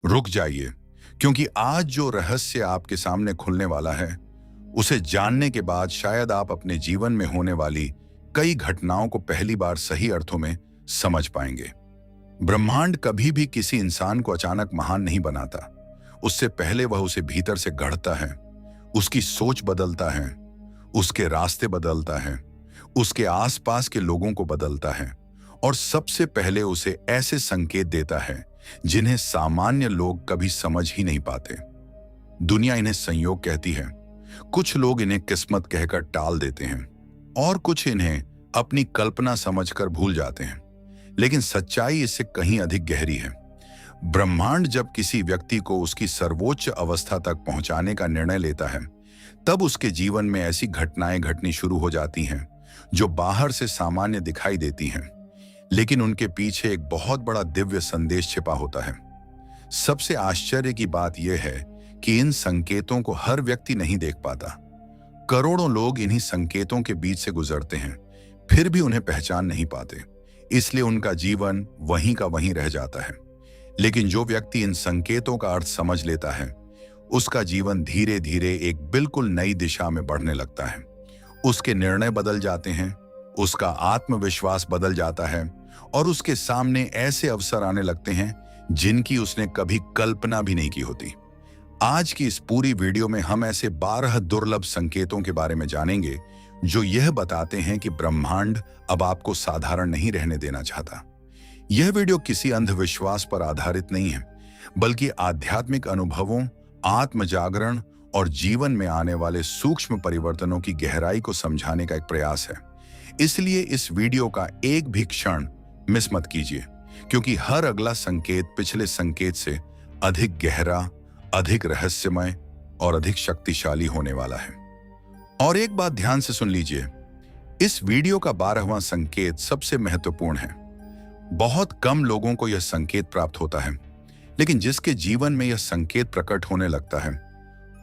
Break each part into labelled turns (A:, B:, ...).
A: रुक जाइए, क्योंकि आज जो रहस्य आपके सामने खुलने वाला है, उसे जानने के बाद शायद आप अपने जीवन में होने वाली कई घटनाओं को पहली बार सही अर्थों में समझ पाएंगे। ब्रह्मांड कभी भी किसी इंसान को अचानक महान नहीं बनाता। उससे पहले वह उसे भीतर से गढ़ता है, उसकी सोच बदलता है, उसके रास्ते बदलता है, उसके आसपास के लोगों को बदलता है और सबसे पहले उसे ऐसे संकेत देता है जिन्हें सामान्य लोग कभी समझ ही नहीं पाते। दुनिया इन्हें संयोग कहती है, कुछ लोग इन्हें किस्मत कहकर टाल देते हैं और कुछ इन्हें अपनी कल्पना समझकर भूल जाते हैं, लेकिन सच्चाई इससे कहीं अधिक गहरी है। ब्रह्मांड जब किसी व्यक्ति को उसकी सर्वोच्च अवस्था तक पहुंचाने का निर्णय लेता है, तब उसके जीवन में ऐसी घटनाएं घटनी शुरू हो जाती हैं जो बाहर से सामान्य दिखाई देती हैं, लेकिन उनके पीछे एक बहुत बड़ा दिव्य संदेश छिपा होता है। सबसे आश्चर्य की बात यह है कि इन संकेतों को हर व्यक्ति नहीं देख पाता। करोड़ों लोग इन्हीं संकेतों के बीच से गुजरते हैं, फिर भी उन्हें पहचान नहीं पाते, इसलिए उनका जीवन वहीं का वहीं रह जाता है। लेकिन जो व्यक्ति इन संकेतों का अर्थ समझ लेता है, उसका जीवन धीरे धीरे एक बिल्कुल नई दिशा में बढ़ने लगता है। उसके निर्णय बदल जाते हैं, उसका आत्मविश्वास बदल जाता है और उसके सामने ऐसे अवसर आने लगते हैं जिनकी उसने कभी कल्पना भी नहीं की होती। आज की इस पूरी वीडियो में हम ऐसे 12 दुर्लभ संकेतों के बारे में जानेंगे जो यह बताते हैं कि ब्रह्मांड अब आपको साधारण नहीं रहने देना चाहता। यह वीडियो किसी अंधविश्वास पर आधारित नहीं है, बल्कि आध्यात्मिक अनुभवों, आत्म जागरण और जीवन में आने वाले सूक्ष्म परिवर्तनों की गहराई को समझाने का एक प्रयास है। इसलिए इस वीडियो का एक भी क्षण मिस मत कीजिए, क्योंकि हर अगला संकेत पिछले संकेत से अधिक गहरा, अधिक रहस्यमय और अधिक शक्तिशाली होने वाला है। और एक बात ध्यान से सुन लीजिए, इस वीडियो का 12वां संकेत सबसे महत्वपूर्ण है। बहुत कम लोगों को यह संकेत प्राप्त होता है, लेकिन जिसके जीवन में यह संकेत प्रकट होने लगता है,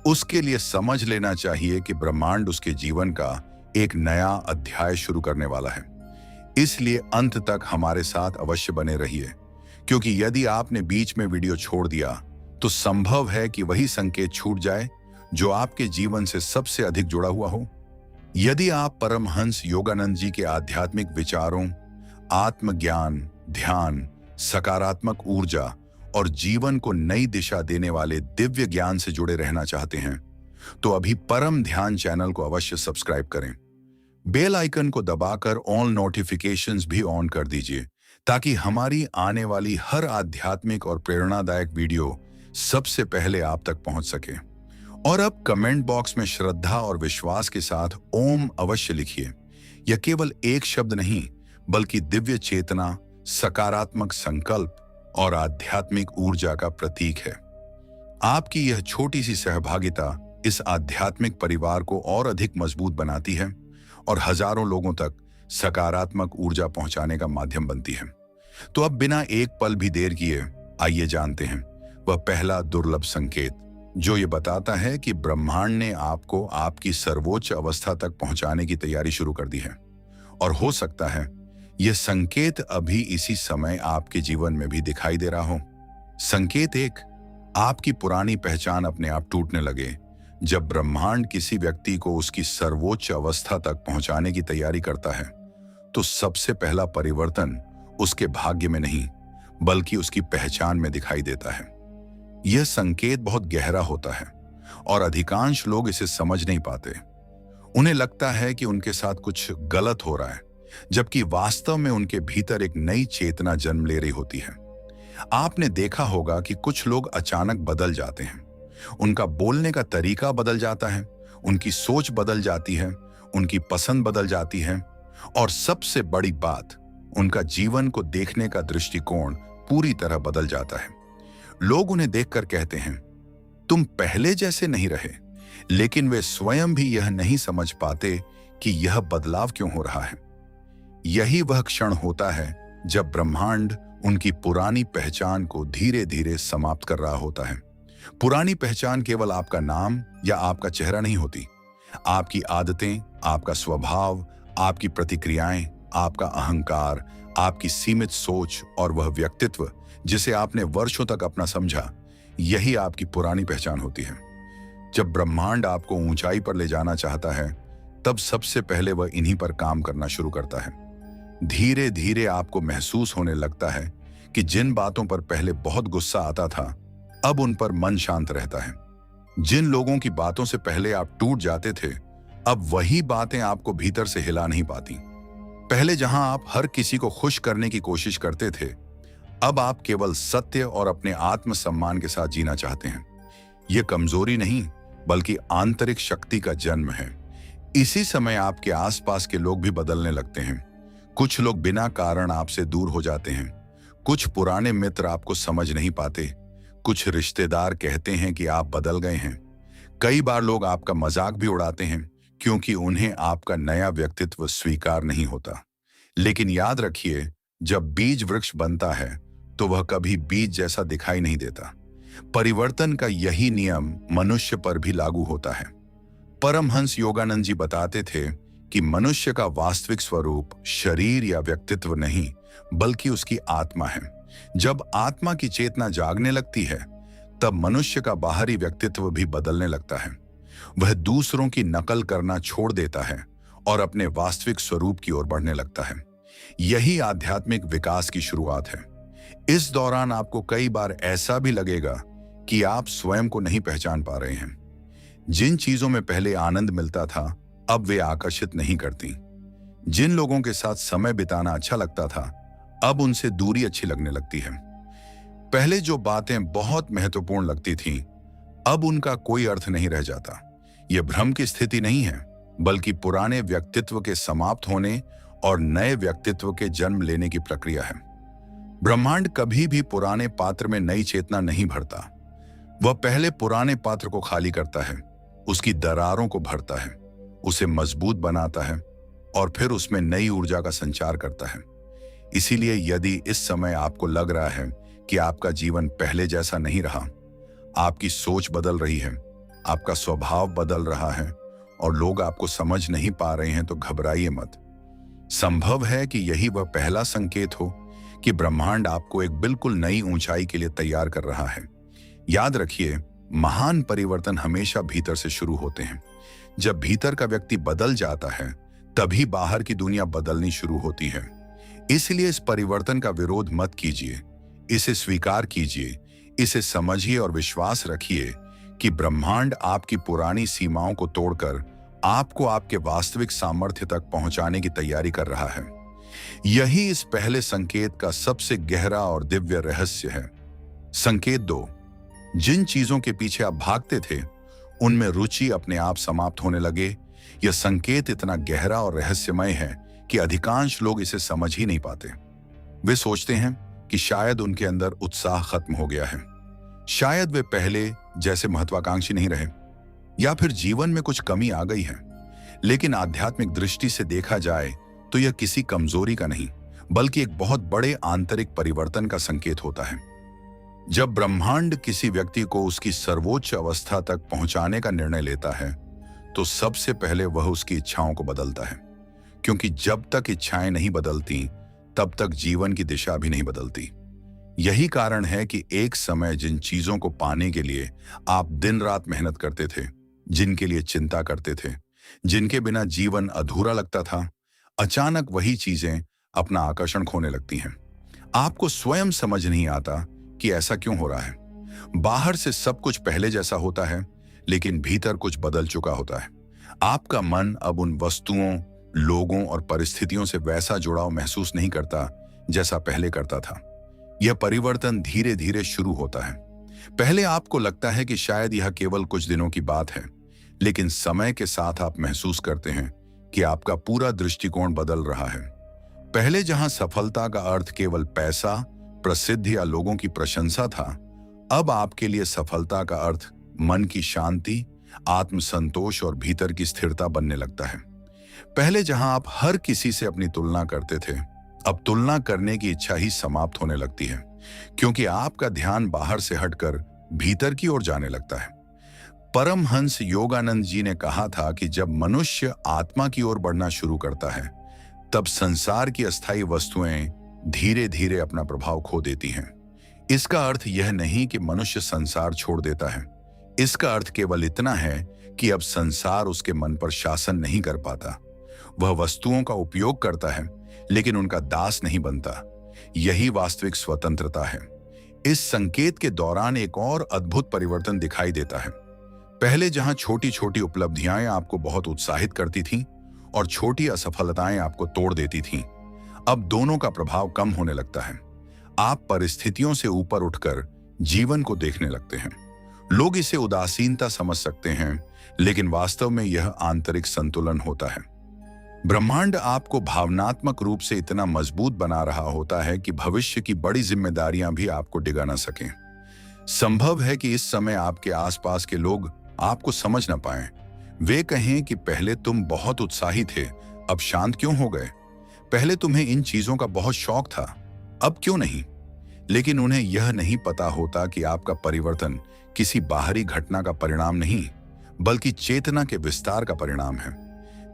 A: उसके लिए समझ लेना चाहिए कि ब्रह्मांड उसके जीवन का एक नया अध्याय शुरू करने वाला है। इसलिए अंत तक हमारे साथ अवश्य बने रहिए, क्योंकि यदि आपने बीच में वीडियो छोड़ दिया तो संभव है कि वही संकेत छूट जाए जो आपके जीवन से सबसे अधिक जुड़ा हुआ हो। यदि आप परमहंस योगानंद जी के आध्यात्मिक विचारों, आत्मज्ञान, ध्यान, सकारात्मक ऊर्जा और जीवन को नई दिशा देने वाले दिव्य ज्ञान से जुड़े रहना चाहते हैं, तो अभी परम ध्यान चैनल को अवश्य सब्सक्राइब करें। बेल आइकन को दबाकर ऑल नोटिफिकेशंस भी ऑन कर दीजिए, ताकि हमारी आने वाली हर आध्यात्मिक और प्रेरणादायक वीडियो सबसे पहले आप तक पहुंच सके। और अब कमेंट बॉक्स में श्रद्धा और विश्वास के साथ ओम अवश्य लिखिए। यह केवल एक शब्द नहीं, बल्कि दिव्य चेतना, सकारात्मक संकल्प और आध्यात्मिक ऊर्जा का प्रतीक है। आपकी यह छोटी सी सहभागिता इस आध्यात्मिक परिवार को और अधिक मजबूत बनाती है और हजारों लोगों तक सकारात्मक ऊर्जा पहुंचाने का माध्यम बनती है। तो अब बिना एक पल भी देर किए आइए जानते हैं वह पहला दुर्लभ संकेत, जो ये बताता है कि ब्रह्मांड ने आपको आपकी सर्वोच्च अवस्था तक पहुंचाने की तैयारी शुरू कर दी है। और हो सकता है यह संकेत अभी इसी समय आपके जीवन में भी दिखाई दे रहा हो। संकेत 1, आपकी पुरानी पहचान अपने आप टूटने लगे। जब ब्रह्मांड किसी व्यक्ति को उसकी सर्वोच्च अवस्था तक पहुंचाने की तैयारी करता है, तो सबसे पहला परिवर्तन उसके भाग्य में नहीं, बल्कि उसकी पहचान में दिखाई देता है। यह संकेत बहुत गहरा होता है और अधिकांश लोग इसे समझ नहीं पाते। उन्हें लगता है कि उनके साथ कुछ गलत हो रहा है, जबकि वास्तव में उनके भीतर एक नई चेतना जन्म ले रही होती है। आपने देखा होगा कि कुछ लोग अचानक बदल जाते हैं। उनका बोलने का तरीका बदल जाता है, उनकी सोच बदल जाती है, उनकी पसंद बदल जाती है और सबसे बड़ी बात, उनका जीवन को देखने का दृष्टिकोण पूरी तरह बदल जाता है। लोग उन्हें देखकर कहते हैं, तुम पहले जैसे नहीं रहे, लेकिन वे स्वयं भी यह नहीं समझ पाते कि यह बदलाव क्यों हो रहा है। यही वह क्षण होता है जब ब्रह्मांड उनकी पुरानी पहचान को धीरे धीरे समाप्त कर रहा होता है। पुरानी पहचान केवल आपका नाम या आपका चेहरा नहीं होती। आपकी आदतें, आपका स्वभाव, आपकी प्रतिक्रियाएं, आपका अहंकार, आपकी सीमित सोच और वह व्यक्तित्व जिसे आपने वर्षों तक अपना समझा, यही आपकी पुरानी पहचान होती है। जब ब्रह्मांड आपको ऊंचाई पर ले जाना चाहता है, तब सबसे पहले वह इन्हीं पर काम करना शुरू करता है। धीरे धीरे आपको महसूस होने लगता है कि जिन बातों पर पहले बहुत गुस्सा आता था, अब उन पर मन शांत रहता है। जिन लोगों की बातों से पहले आप टूट जाते थे, अब वही बातें आपको भीतर से हिला नहीं पाती। पहले जहां आप हर किसी को खुश करने की कोशिश करते थे, अब आप केवल सत्य और अपने आत्मसम्मान के साथ जीना चाहते हैं। यह कमजोरी नहीं, बल्कि आंतरिक शक्ति का जन्म है। इसी समय आपके आसपास के लोग भी बदलने लगते हैं। कुछ लोग बिना कारण आपसे दूर हो जाते हैं। कुछ पुराने मित्र आपको समझ नहीं पाते। कुछ रिश्तेदार कहते हैं कि आप बदल गए हैं। कई बार लोग आपका मजाक भी उड़ाते हैं, क्योंकि उन्हें आपका नया व्यक्तित्व स्वीकार नहीं होता। लेकिन याद रखिए, जब बीज वृक्ष बनता है तो वह कभी बीज जैसा दिखाई नहीं देता। परिवर्तन का यही नियम मनुष्य पर भी लागू होता है। परमहंस योगानंद जी बताते थे कि मनुष्य का वास्तविक स्वरूप शरीर या व्यक्तित्व नहीं, बल्कि उसकी आत्मा है। जब आत्मा की चेतना जागने लगती है, तब मनुष्य का बाहरी व्यक्तित्व भी बदलने लगता है। वह दूसरों की नकल करना छोड़ देता है और अपने वास्तविक स्वरूप की ओर बढ़ने लगता है। यही आध्यात्मिक विकास की शुरुआत है। इस दौरान आपको कई बार ऐसा भी लगेगा कि आप स्वयं को नहीं पहचान पा रहे हैं। जिन चीजों में पहले आनंद मिलता था, अब वे आकर्षित नहीं करती। जिन लोगों के साथ समय बिताना अच्छा लगता था, अब उनसे दूरी अच्छी लगने लगती है। पहले जो बातें बहुत महत्वपूर्ण लगती थीं, अब उनका कोई अर्थ नहीं रह जाता। यह भ्रम की स्थिति नहीं है, बल्कि पुराने व्यक्तित्व के समाप्त होने और नए व्यक्तित्व के जन्म लेने की प्रक्रिया है। ब्रह्मांड कभी भी पुराने पात्र में नई चेतना नहीं भरता। वह पहले पुराने पात्र को खाली करता है, उसकी दरारों को भरता है, उसे मजबूत बनाता है और फिर उसमें नई ऊर्जा का संचार करता है। इसीलिए यदि इस समय आपको लग रहा है कि आपका जीवन पहले जैसा नहीं रहा, आपकी सोच बदल रही है, आपका स्वभाव बदल रहा है और लोग आपको समझ नहीं पा रहे हैं, तो घबराइए मत। संभव है कि यही वह पहला संकेत हो कि ब्रह्मांड आपको एक बिल्कुल नई ऊंचाई के लिए तैयार कर रहा है। याद रखिए, महान परिवर्तन हमेशा भीतर से शुरू होते हैं। जब भीतर का व्यक्ति बदल जाता है, तभी बाहर की दुनिया बदलनी शुरू होती है। इसलिए इस परिवर्तन का विरोध मत कीजिए, इसे स्वीकार कीजिए, इसे समझिए और विश्वास रखिए कि ब्रह्मांड आपकी पुरानी सीमाओं को तोड़कर आपको आपके वास्तविक सामर्थ्य तक पहुंचाने की तैयारी कर रहा है। यही इस पहले संकेत का सबसे गहरा और दिव्य रहस्य है। संकेत 2, जिन चीजों के पीछे आप भागते थे, उनमें रुचि अपने आप समाप्त होने लगे। यह संकेत इतना गहरा और रहस्यमय है कि अधिकांश लोग इसे समझ ही नहीं पाते। वे सोचते हैं कि शायद उनके अंदर उत्साह खत्म हो गया है, शायद वे पहले जैसे महत्वाकांक्षी नहीं रहे, या फिर जीवन में कुछ कमी आ गई है। लेकिन आध्यात्मिक दृष्टि से देखा जाए तो यह किसी कमजोरी का नहीं, बल्कि एक बहुत बड़े आंतरिक परिवर्तन का संकेत होता है। जब ब्रह्मांड किसी व्यक्ति को उसकी सर्वोच्च अवस्था तक पहुंचाने का निर्णय लेता है, तो सबसे पहले वह उसकी इच्छाओं को बदलता है, क्योंकि जब तक इच्छाएं नहीं बदलती, तब तक जीवन की दिशा भी नहीं बदलती। यही कारण है कि एक समय जिन चीजों को पाने के लिए आप दिन रात मेहनत करते थे, जिनके लिए चिंता करते थे, जिनके बिना जीवन अधूरा लगता था, अचानक वही चीजें अपना आकर्षण खोने लगती हैं। आपको स्वयं समझ नहीं आता कि ऐसा क्यों हो रहा है। बाहर से सब कुछ पहले जैसा होता है, लेकिन भीतर कुछ बदल चुका होता है। आपका मन अब उन वस्तुओं, लोगों और परिस्थितियों से वैसा जुड़ाव महसूस नहीं करता जैसा पहले करता था। यह परिवर्तन धीरे धीरे शुरू होता है। पहले आपको लगता है कि शायद यह केवल कुछ दिनों की बात है, लेकिन समय के साथ आप महसूस करते हैं कि आपका पूरा दृष्टिकोण बदल रहा है। पहले जहां सफलता का अर्थ केवल पैसा, प्रसिद्धि या लोगों की प्रशंसा था, अब आपके लिए सफलता का अर्थ मन की शांति, आत्मसंतोष और भीतर की स्थिरता बनने लगता है। पहले जहां आप हर किसी से अपनी तुलना करते थे, अब तुलना करने की इच्छा ही समाप्त होने लगती है, क्योंकि आपका ध्यान बाहर से हटकर भीतर की ओर जाने लगता है। परमहंस योगानंद जी ने कहा था कि जब मनुष्य आत्मा की ओर बढ़ना शुरू करता है, तब संसार की अस्थायी वस्तुएं धीरे धीरे अपना प्रभाव खो देती हैं। इसका अर्थ यह नहीं कि मनुष्य संसार छोड़ देता है। इसका अर्थ केवल इतना है कि अब संसार उसके मन पर शासन नहीं कर पाता। वह वस्तुओं का उपयोग करता है, लेकिन उनका दास नहीं बनता। यही वास्तविक स्वतंत्रता है। इस संकेत के दौरान एक और अद्भुत परिवर्तन दिखाई देता है। पहले जहां छोटी छोटी उपलब्धियां आपको बहुत उत्साहित करती थीं और छोटी असफलताएं आपको तोड़ देती थीं, अब दोनों का प्रभाव कम होने लगता है। आप परिस्थितियों से ऊपर उठकर जीवन को देखने लगते हैं। लोग इसे उदासीनता समझ सकते हैं, लेकिन वास्तव में यह आंतरिक संतुलन होता है। ब्रह्मांड आपको भावनात्मक रूप से इतना मजबूत बना रहा होता है कि भविष्य की बड़ी जिम्मेदारियां भी आपको डिगा ना सकें। संभव है कि इस समय आपके आसपास के लोग आपको समझ ना पाएं। वे कहें कि पहले तुम बहुत उत्साही थे, अब शांत क्यों हो गए? पहले तुम्हें इन चीजों का बहुत शौक था, अब क्यों नहीं? लेकिन उन्हें यह नहीं पता होता कि आपका परिवर्तन किसी बाहरी घटना का परिणाम नहीं, बल्कि चेतना के विस्तार का परिणाम है।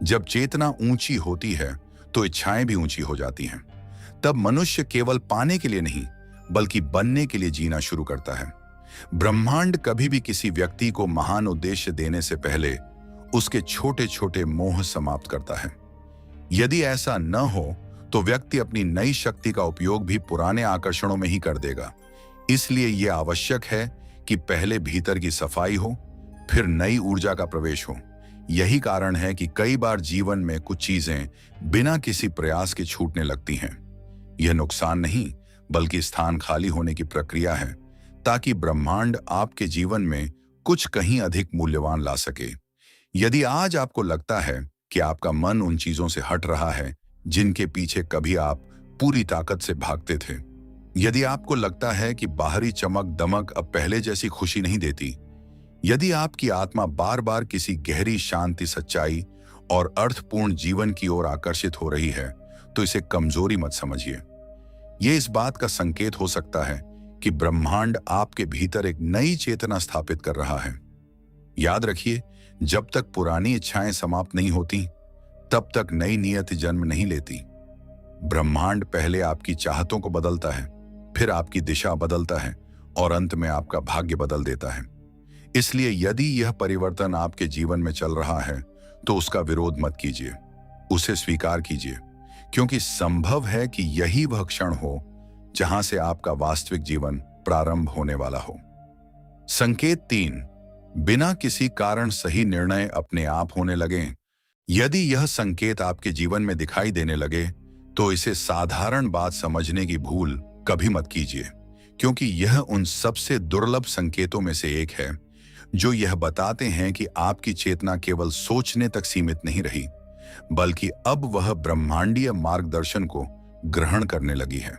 A: जब चेतना ऊंची होती है तो इच्छाएं भी ऊंची हो जाती हैं। तब मनुष्य केवल पाने के लिए नहीं, बल्कि बनने के लिए जीना शुरू करता है। ब्रह्मांड कभी भी किसी व्यक्ति को महान उद्देश्य देने से पहले उसके छोटे छोटे मोह समाप्त करता है। यदि ऐसा न हो तो व्यक्ति अपनी नई शक्ति का उपयोग भी पुराने आकर्षणों में ही कर देगा। इसलिए यह आवश्यक है कि पहले भीतर की सफाई हो, फिर नई ऊर्जा का प्रवेश हो। यही कारण है कि कई बार जीवन में कुछ चीजें बिना किसी प्रयास के छूटने लगती हैं। यह नुकसान नहीं, बल्कि स्थान खाली होने की प्रक्रिया है, ताकि ब्रह्मांड आपके जीवन में कुछ कहीं अधिक मूल्यवान ला सके। यदि आज आपको लगता है कि आपका मन उन चीजों से हट रहा है जिनके पीछे कभी आप पूरी ताकत से भागते थे, यदि आपको लगता है कि बाहरी चमक दमक अब पहले जैसी खुशी नहीं देती, यदि आपकी आत्मा बार बार किसी गहरी शांति, सच्चाई और अर्थपूर्ण जीवन की ओर आकर्षित हो रही है, तो इसे कमजोरी मत समझिए। यह इस बात का संकेत हो सकता है कि ब्रह्मांड आपके भीतर एक नई चेतना स्थापित कर रहा है। याद रखिए, जब तक पुरानी इच्छाएं समाप्त नहीं होती, तब तक नई नियति जन्म नहीं लेती। ब्रह्मांड पहले आपकी चाहतों को बदलता है, फिर आपकी दिशा बदलता है और अंत में आपका भाग्य बदल देता है। इसलिए यदि यह परिवर्तन आपके जीवन में चल रहा है, तो उसका विरोध मत कीजिए, उसे स्वीकार कीजिए, क्योंकि संभव है कि यही वह क्षण हो जहां से आपका वास्तविक जीवन प्रारंभ होने वाला हो। संकेत 3, बिना किसी कारण सही निर्णय अपने आप होने लगें। यदि यह संकेत आपके जीवन में दिखाई देने लगे, तो इसे साधारण बात समझने की भूल कभी मत कीजिए, क्योंकि यह उन सबसे दुर्लभ संकेतों में से एक है जो यह बताते हैं कि आपकी चेतना केवल सोचने तक सीमित नहीं रही, बल्कि अब वह ब्रह्मांडीय मार्गदर्शन को ग्रहण करने लगी है।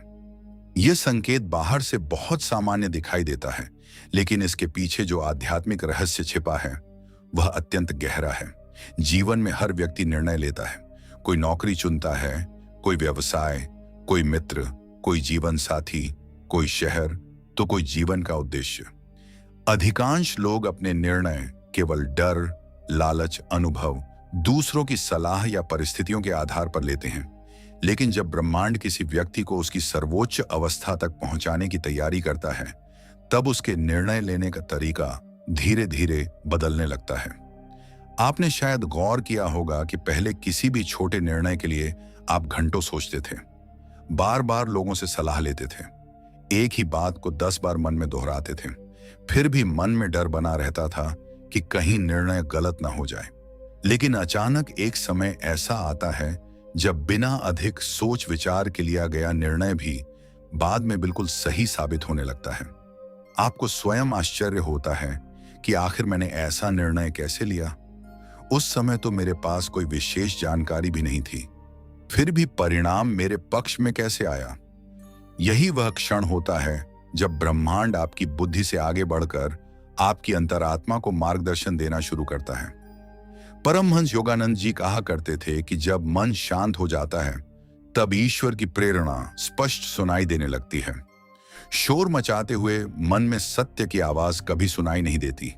A: यह संकेत बाहर से बहुत सामान्य दिखाई देता है, लेकिन इसके पीछे जो आध्यात्मिक रहस्य छिपा है वह अत्यंत गहरा है। जीवन में हर व्यक्ति निर्णय लेता है। कोई नौकरी चुनता है, कोई व्यवसाय, कोई मित्र, कोई जीवन साथी, कोई शहर, तो कोई जीवन का उद्देश्य। अधिकांश लोग अपने निर्णय केवल डर, लालच, अनुभव, दूसरों की सलाह या परिस्थितियों के आधार पर लेते हैं। लेकिन जब ब्रह्मांड किसी व्यक्ति को उसकी सर्वोच्च अवस्था तक पहुंचाने की तैयारी करता है, तब उसके निर्णय लेने का तरीका धीरे धीरे बदलने लगता है। आपने शायद गौर किया होगा कि पहले किसी भी छोटे निर्णय के लिए आप घंटों सोचते थे, बार बार लोगों से सलाह लेते थे, एक ही बात को 10 बार मन में दोहराते थे, फिर भी मन में डर बना रहता था कि कहीं निर्णय गलत ना हो जाए। लेकिन अचानक एक समय ऐसा आता है जब बिना अधिक सोच विचार के लिया गया निर्णय भी बाद में बिल्कुल सही साबित होने लगता है। आपको स्वयं आश्चर्य होता है कि आखिर मैंने ऐसा निर्णय कैसे लिया। उस समय तो मेरे पास कोई विशेष जानकारी भी नहीं थी, फिर भी परिणाम मेरे पक्ष में कैसे आया। यही वह क्षण होता है जब ब्रह्मांड आपकी बुद्धि से आगे बढ़कर आपकी अंतरात्मा को मार्गदर्शन देना शुरू करता है। परमहंस योगानंद जी कहा करते थे कि जब मन शांत हो जाता है, तब ईश्वर की प्रेरणा स्पष्ट सुनाई देने लगती है। शोर मचाते हुए मन में सत्य की आवाज कभी सुनाई नहीं देती,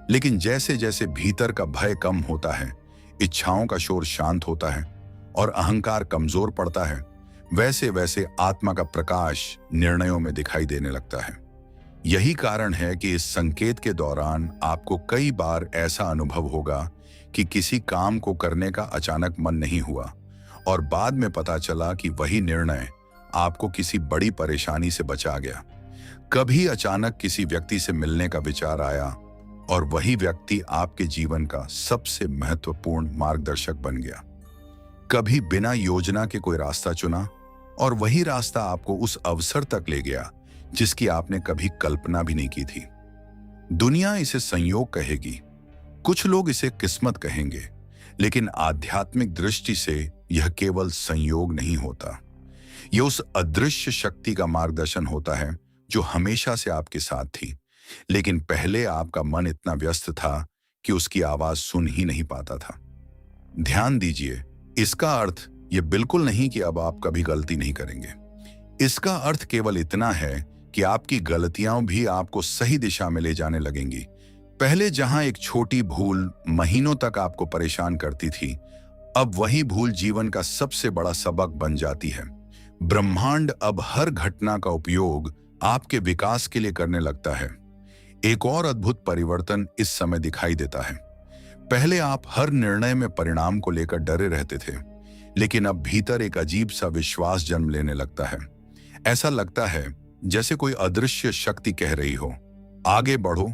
A: लेकिन जैसे जैसे भीतर का भय कम होता है, इच्छाओं का शोर शांत होता है और अहंकार कमजोर पड़ता है, वैसे वैसे आत्मा का प्रकाश निर्णयों में दिखाई देने लगता है। यही कारण है कि इस संकेत के दौरान आपको कई बार ऐसा अनुभव होगा कि किसी काम को करने का अचानक मन नहीं हुआ और बाद में पता चला कि वही निर्णय आपको किसी बड़ी परेशानी से बचा गया। कभी अचानक किसी व्यक्ति से मिलने का विचार आया और वही व्यक्ति आपके जीवन का सबसे महत्वपूर्ण मार्गदर्शक बन गया। कभी बिना योजना के कोई रास्ता चुना और वही रास्ता आपको उस अवसर तक ले गया जिसकी आपने कभी कल्पना भी नहीं की थी। दुनिया इसे संयोग कहेगी, कुछ लोग इसे किस्मत कहेंगे, लेकिन आध्यात्मिक दृष्टि से यह केवल संयोग नहीं होता। यह उस अदृश्य शक्ति का मार्गदर्शन होता है जो हमेशा से आपके साथ थी, लेकिन पहले आपका मन इतना व्यस्त था कि उसकी आवाज सुन ही नहीं पाता था। ध्यान दीजिए, इसका अर्थ यह बिल्कुल नहीं कि अब आप कभी गलती नहीं करेंगे। इसका अर्थ केवल इतना है कि आपकी गलतियां भी आपको सही दिशा में ले जाने लगेंगी। पहले जहां एक छोटी भूल महीनों तक आपको परेशान करती थी, अब वही भूल जीवन का सबसे बड़ा सबक बन जाती है। ब्रह्मांड अब हर घटना का उपयोग आपके विकास के लिए करने लगता है। एक और अद्भुत परिवर्तन इस समय दिखाई देता है। पहले आप हर निर्णय में परिणाम को लेकर डरे रहते थे, लेकिन अब भीतर एक अजीब सा विश्वास जन्म लेने लगता है। ऐसा लगता है जैसे कोई अदृश्य शक्ति कह रही हो, आगे बढ़ो,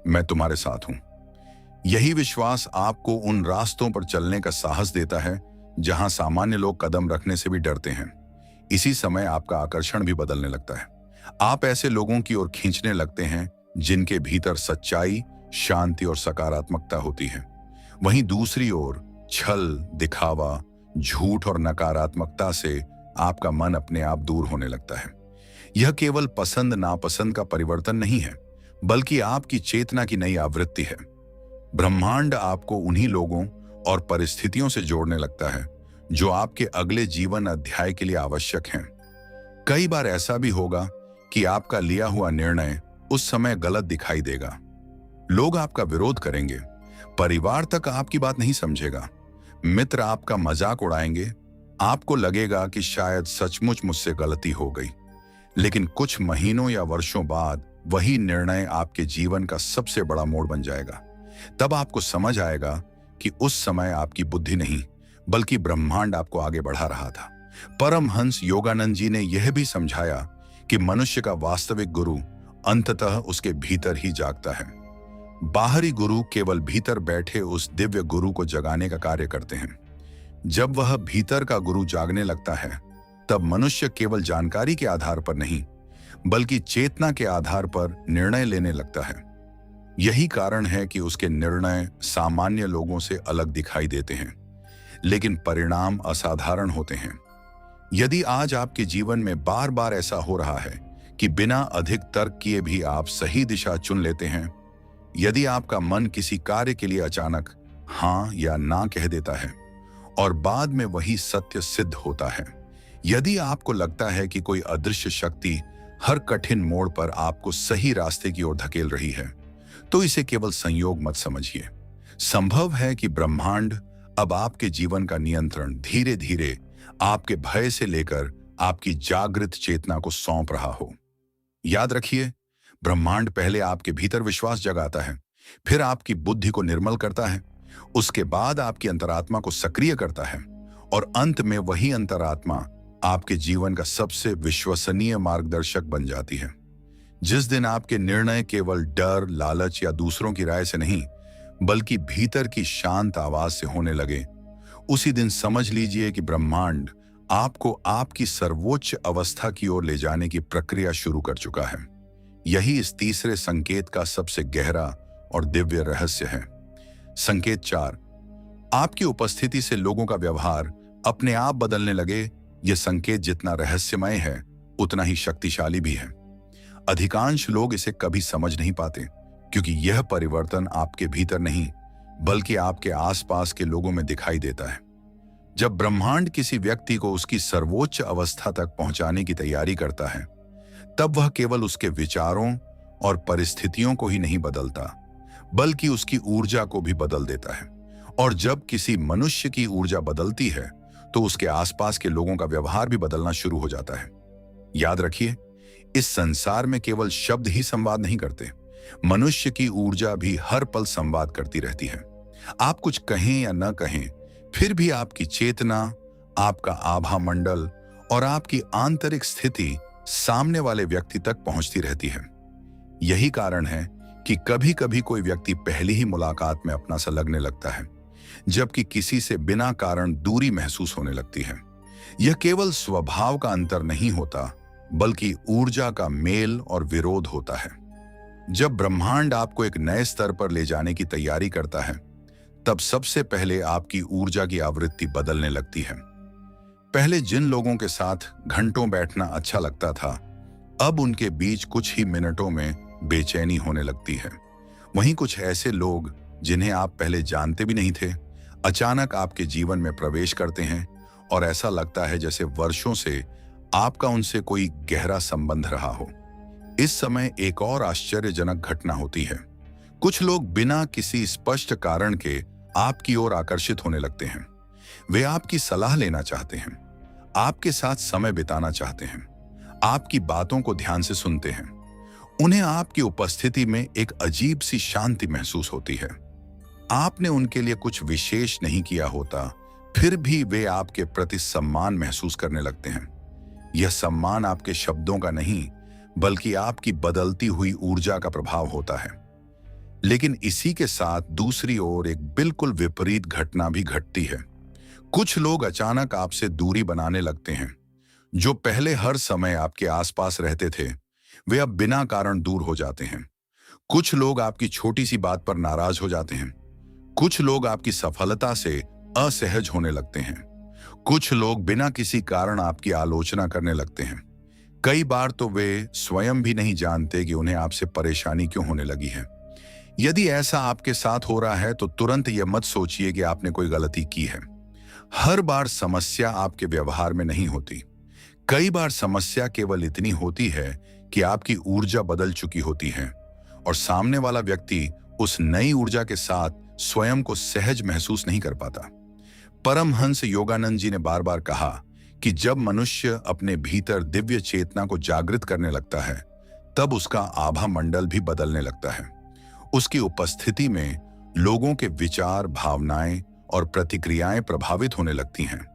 A: मैं तुम्हारे साथ हूं। यही विश्वास आपको उन रास्तों पर चलने का साहस देता है जहां सामान्य लोग कदम रखने से भी डरते हैं। इसी समय आपका आकर्षण भी बदलने लगता है। आप ऐसे लोगों की ओर खींचने लगते हैं जिनके भीतर सच्चाई, शांति और सकारात्मकता होती है। वहीं दूसरी ओर छल, दिखावा, झूठ और नकारात्मकता से आपका मन अपने आप दूर होने लगता है। यह केवल पसंद नापसंद का परिवर्तन नहीं है, बल्कि आपकी चेतना की नई आवृत्ति है। ब्रह्मांड आपको उन्हीं लोगों और परिस्थितियों से जोड़ने लगता है जो आपके अगले जीवन अध्याय के लिए आवश्यक हैं। कई बार ऐसा भी होगा कि आपका लिया हुआ निर्णय उस समय गलत दिखाई देगा। लोग आपका विरोध करेंगे, परिवार तक आपकी बात नहीं समझेगा, मित्र आपका मजाक उड़ाएंगे, आपको लगेगा कि शायद सचमुच मुझसे गलती हो गई। लेकिन कुछ महीनों या वर्षों बाद वही निर्णय आपके जीवन का सबसे बड़ा मोड़ बन जाएगा। तब आपको समझ आएगा कि उस समय आपकी बुद्धि नहीं, बल्कि ब्रह्मांड आपको आगे बढ़ा रहा था। परमहंस योगानंद जी ने यह भी समझाया कि मनुष्य का वास्तविक गुरु अंततः उसके भीतर ही जागता है। बाहरी गुरु केवल भीतर बैठे उस दिव्य गुरु को जगाने का कार्य करते हैं। जब वह भीतर का गुरु जागने लगता है, तब मनुष्य केवल जानकारी के आधार पर नहीं, बल्कि चेतना के आधार पर निर्णय लेने लगता है। यही कारण है कि उसके निर्णय सामान्य लोगों से अलग दिखाई देते हैं, लेकिन परिणाम असाधारण होते हैं। यदि आज आपके जीवन में बार बार ऐसा हो रहा है कि बिना अधिक तर्क किए भी आप सही दिशा चुन लेते हैं, यदि आपका मन किसी कार्य के लिए अचानक हाँ या ना कह देता है और बाद में वही सत्य सिद्ध होता है, यदि आपको लगता है कि कोई अदृश्य शक्ति हर कठिन मोड़ पर आपको सही रास्ते की ओर धकेल रही है, तो इसे केवल संयोग मत समझिए। संभव है कि ब्रह्मांड अब आपके जीवन का नियंत्रण धीरे धीरे आपके भय से लेकर आपकी जागृत चेतना को सौंप रहा हो। याद रखिए, ब्रह्मांड पहले आपके भीतर विश्वास जगाता है, फिर आपकी बुद्धि को निर्मल करता है, उसके बाद आपकी अंतरात्मा को सक्रिय करता है और अंत में वही अंतरात्मा आपके जीवन का सबसे विश्वसनीय मार्गदर्शक बन जाती है। जिस दिन आपके निर्णय केवल डर, लालच या दूसरों की राय से नहीं, बल्कि भीतर की शांत आवाज से होने लगे, उसी दिन समझ लीजिए कि ब्रह्मांड आपको आपकी सर्वोच्च अवस्था की ओर ले जाने की प्रक्रिया शुरू कर चुका है। यही इस तीसरे संकेत का सबसे गहरा और दिव्य रहस्य है। संकेत 4, आपकी उपस्थिति से लोगों का व्यवहार अपने आप बदलने लगे। यह संकेत जितना रहस्यमय है, उतना ही शक्तिशाली भी है। अधिकांश लोग इसे कभी समझ नहीं पाते, क्योंकि यह परिवर्तन आपके भीतर नहीं, बल्कि आपके आसपास के लोगों में दिखाई देता है। जब ब्रह्मांड किसी व्यक्ति को उसकी सर्वोच्च अवस्था तक पहुंचाने की तैयारी करता है, तब वह केवल उसके विचारों और परिस्थितियों को ही नहीं बदलता, बल्कि उसकी ऊर्जा को भी बदल देता है। और जब किसी मनुष्य की ऊर्जा बदलती है, तो उसके आसपास के लोगों का व्यवहार भी बदलना शुरू हो जाता है। याद रखिए, इस संसार में केवल शब्द ही संवाद नहीं करते, मनुष्य की ऊर्जा भी हर पल संवाद करती रहती है। आप कुछ कहें या न कहें, फिर भी आपकी चेतना, आपका आभा मंडल और आपकी आंतरिक स्थिति सामने वाले व्यक्ति तक पहुंचती रहती है। यही कारण है कि कभी कभी कोई व्यक्ति पहली ही मुलाकात में अपना सा लगने लगता है, जबकि किसी से बिना कारण दूरी महसूस होने लगती है। यह केवल स्वभाव का अंतर नहीं होता, बल्कि ऊर्जा का मेल और विरोध होता है। जब ब्रह्मांड आपको एक नए स्तर पर ले जाने की तैयारी करता है, तब सबसे पहले आपकी ऊर्जा की आवृत्ति बदलने लगती है। पहले जिन लोगों के साथ घंटों बैठना अच्छा लगता था, अब उनके बीच कुछ ही मिनटों में बेचैनी होने लगती है। वहीं कुछ ऐसे लोग जिन्हें आप पहले जानते भी नहीं थे, अचानक आपके जीवन में प्रवेश करते हैं और ऐसा लगता है जैसे वर्षों से आपका उनसे कोई गहरा संबंध रहा हो। इस समय एक और आश्चर्यजनक घटना होती है। कुछ लोग बिना किसी स्पष्ट कारण के आपकी ओर आकर्षित होने लगते हैं। वे आपकी सलाह लेना चाहते हैं, आपके साथ समय बिताना चाहते हैं, आपकी बातों को ध्यान से सुनते हैं। उन्हें आपकी उपस्थिति में एक अजीब सी शांति महसूस होती है। आपने उनके लिए कुछ विशेष नहीं किया होता, फिर भी वे आपके प्रति सम्मान महसूस करने लगते हैं। यह सम्मान आपके शब्दों का नहीं, बल्कि आपकी बदलती हुई ऊर्जा का प्रभाव होता है। लेकिन इसी के साथ दूसरी ओर एक बिल्कुल विपरीत घटना भी घटती है। कुछ लोग अचानक आपसे दूरी बनाने लगते हैं। जो पहले हर समय आपके आसपास रहते थे, वे अब बिना कारण दूर हो जाते हैं। कुछ लोग आपकी छोटी सी बात पर नाराज हो जाते हैं। कुछ लोग आपकी सफलता से असहज होने लगते हैं। कुछ लोग बिना किसी कारण आपकी आलोचना करने लगते हैं। कई बार तो वे स्वयं भी नहीं जानते कि उन्हें आपसे परेशानी क्यों होने लगी है। यदि ऐसा आपके साथ हो रहा है, तो तुरंत यह मत सोचिए कि आपने कोई गलती की है। हर बार समस्या आपके व्यवहार में नहीं होती। कई बार समस्या केवल इतनी होती है कि आपकी ऊर्जा बदल चुकी होती है और सामने वाला व्यक्ति उस नई ऊर्जा के साथ स्वयं को सहज महसूस नहीं कर पाता। परमहंस योगानंद जी ने बार बार कहा कि जब मनुष्य अपने भीतर दिव्य चेतना को जागृत करने लगता है, तब उसका आभा मंडल भी बदलने लगता है। उसकी उपस्थिति में लोगों के विचार, भावनाएं और प्रतिक्रियाएं प्रभावित होने लगती हैं।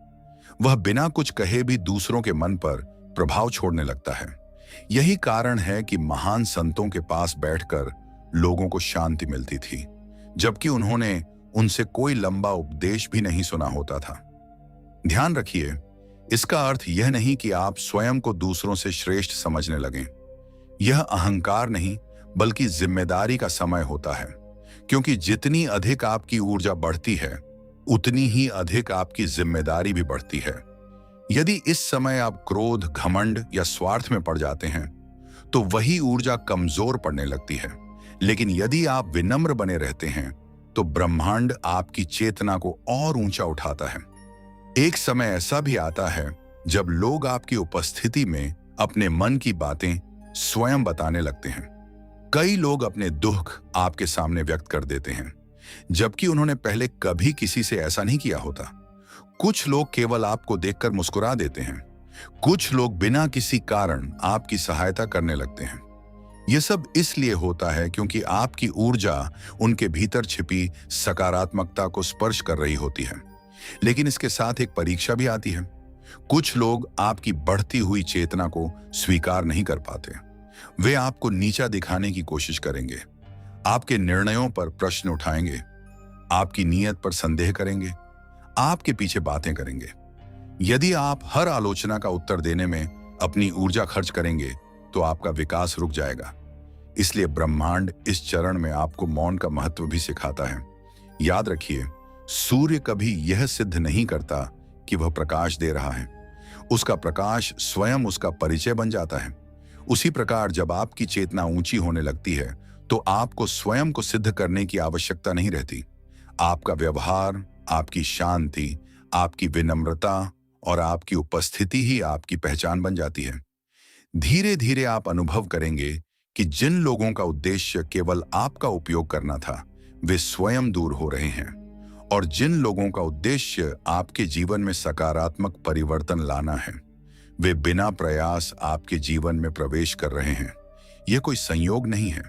A: वह बिना कुछ कहे भी दूसरों के मन पर प्रभाव छोड़ने लगता है। यही कारण है कि महान संतों के पास बैठकर लोगों को शांति मिलती थी, जबकि उन्होंने उनसे कोई लंबा उपदेश भी नहीं सुना होता था। ध्यान रखिए, इसका अर्थ यह नहीं कि आप स्वयं को दूसरों से श्रेष्ठ समझने लगें। यह अहंकार नहीं, बल्कि जिम्मेदारी का समय होता है, क्योंकि जितनी अधिक आपकी ऊर्जा बढ़ती है, उतनी ही अधिक आपकी जिम्मेदारी भी बढ़ती है। यदि इस समय आप क्रोध, घमंड या स्वार्थ में पड़ जाते हैं, तो वही ऊर्जा कमजोर पड़ने लगती है। लेकिन यदि आप विनम्र बने रहते हैं, तो ब्रह्मांड आपकी चेतना को और ऊंचा उठाता है। एक समय ऐसा भी आता है जब लोग आपकी उपस्थिति में अपने मन की बातें स्वयं बताने लगते हैं। कई लोग अपने दुख आपके सामने व्यक्त कर देते हैं, जबकि उन्होंने पहले कभी किसी से ऐसा नहीं किया होता। कुछ लोग केवल आपको देखकर मुस्कुरा देते हैं। कुछ लोग बिना किसी कारण आपकी सहायता करने लगते हैं। यह सब इसलिए होता है क्योंकि आपकी ऊर्जा उनके भीतर छिपी सकारात्मकता को स्पर्श कर रही होती है। लेकिन इसके साथ एक परीक्षा भी आती है। कुछ लोग आपकी बढ़ती हुई चेतना को स्वीकार नहीं कर पाते। वे आपको नीचा दिखाने की कोशिश करेंगे, आपके निर्णयों पर प्रश्न उठाएंगे, आपकी नीयत पर संदेह करेंगे, आपके पीछे बातें करेंगे। यदि आप हर आलोचना का उत्तर देने में अपनी ऊर्जा खर्च करेंगे, तो आपका विकास रुक जाएगा। इसलिए ब्रह्मांड इस चरण में आपको मौन का महत्व भी सिखाता है। याद रखिए, सूर्य कभी यह सिद्ध नहीं करता कि वह प्रकाश दे रहा है। उसका प्रकाश स्वयं उसका परिचय बन जाता है। उसी प्रकार जब आपकी चेतना ऊंची होने लगती है, तो आपको स्वयं को सिद्ध करने की आवश्यकता नहीं रहती। आपका व्यवहार, आपकी शांति, आपकी विनम्रता और आपकी उपस्थिति ही आपकी पहचान बन जाती है। धीरे धीरे आप अनुभव करेंगे कि जिन लोगों का उद्देश्य केवल आपका उपयोग करना था, वे स्वयं दूर हो रहे हैं और जिन लोगों का उद्देश्य आपके जीवन में सकारात्मक परिवर्तन लाना है, वे बिना प्रयास आपके जीवन में प्रवेश कर रहे हैं। यह कोई संयोग नहीं है।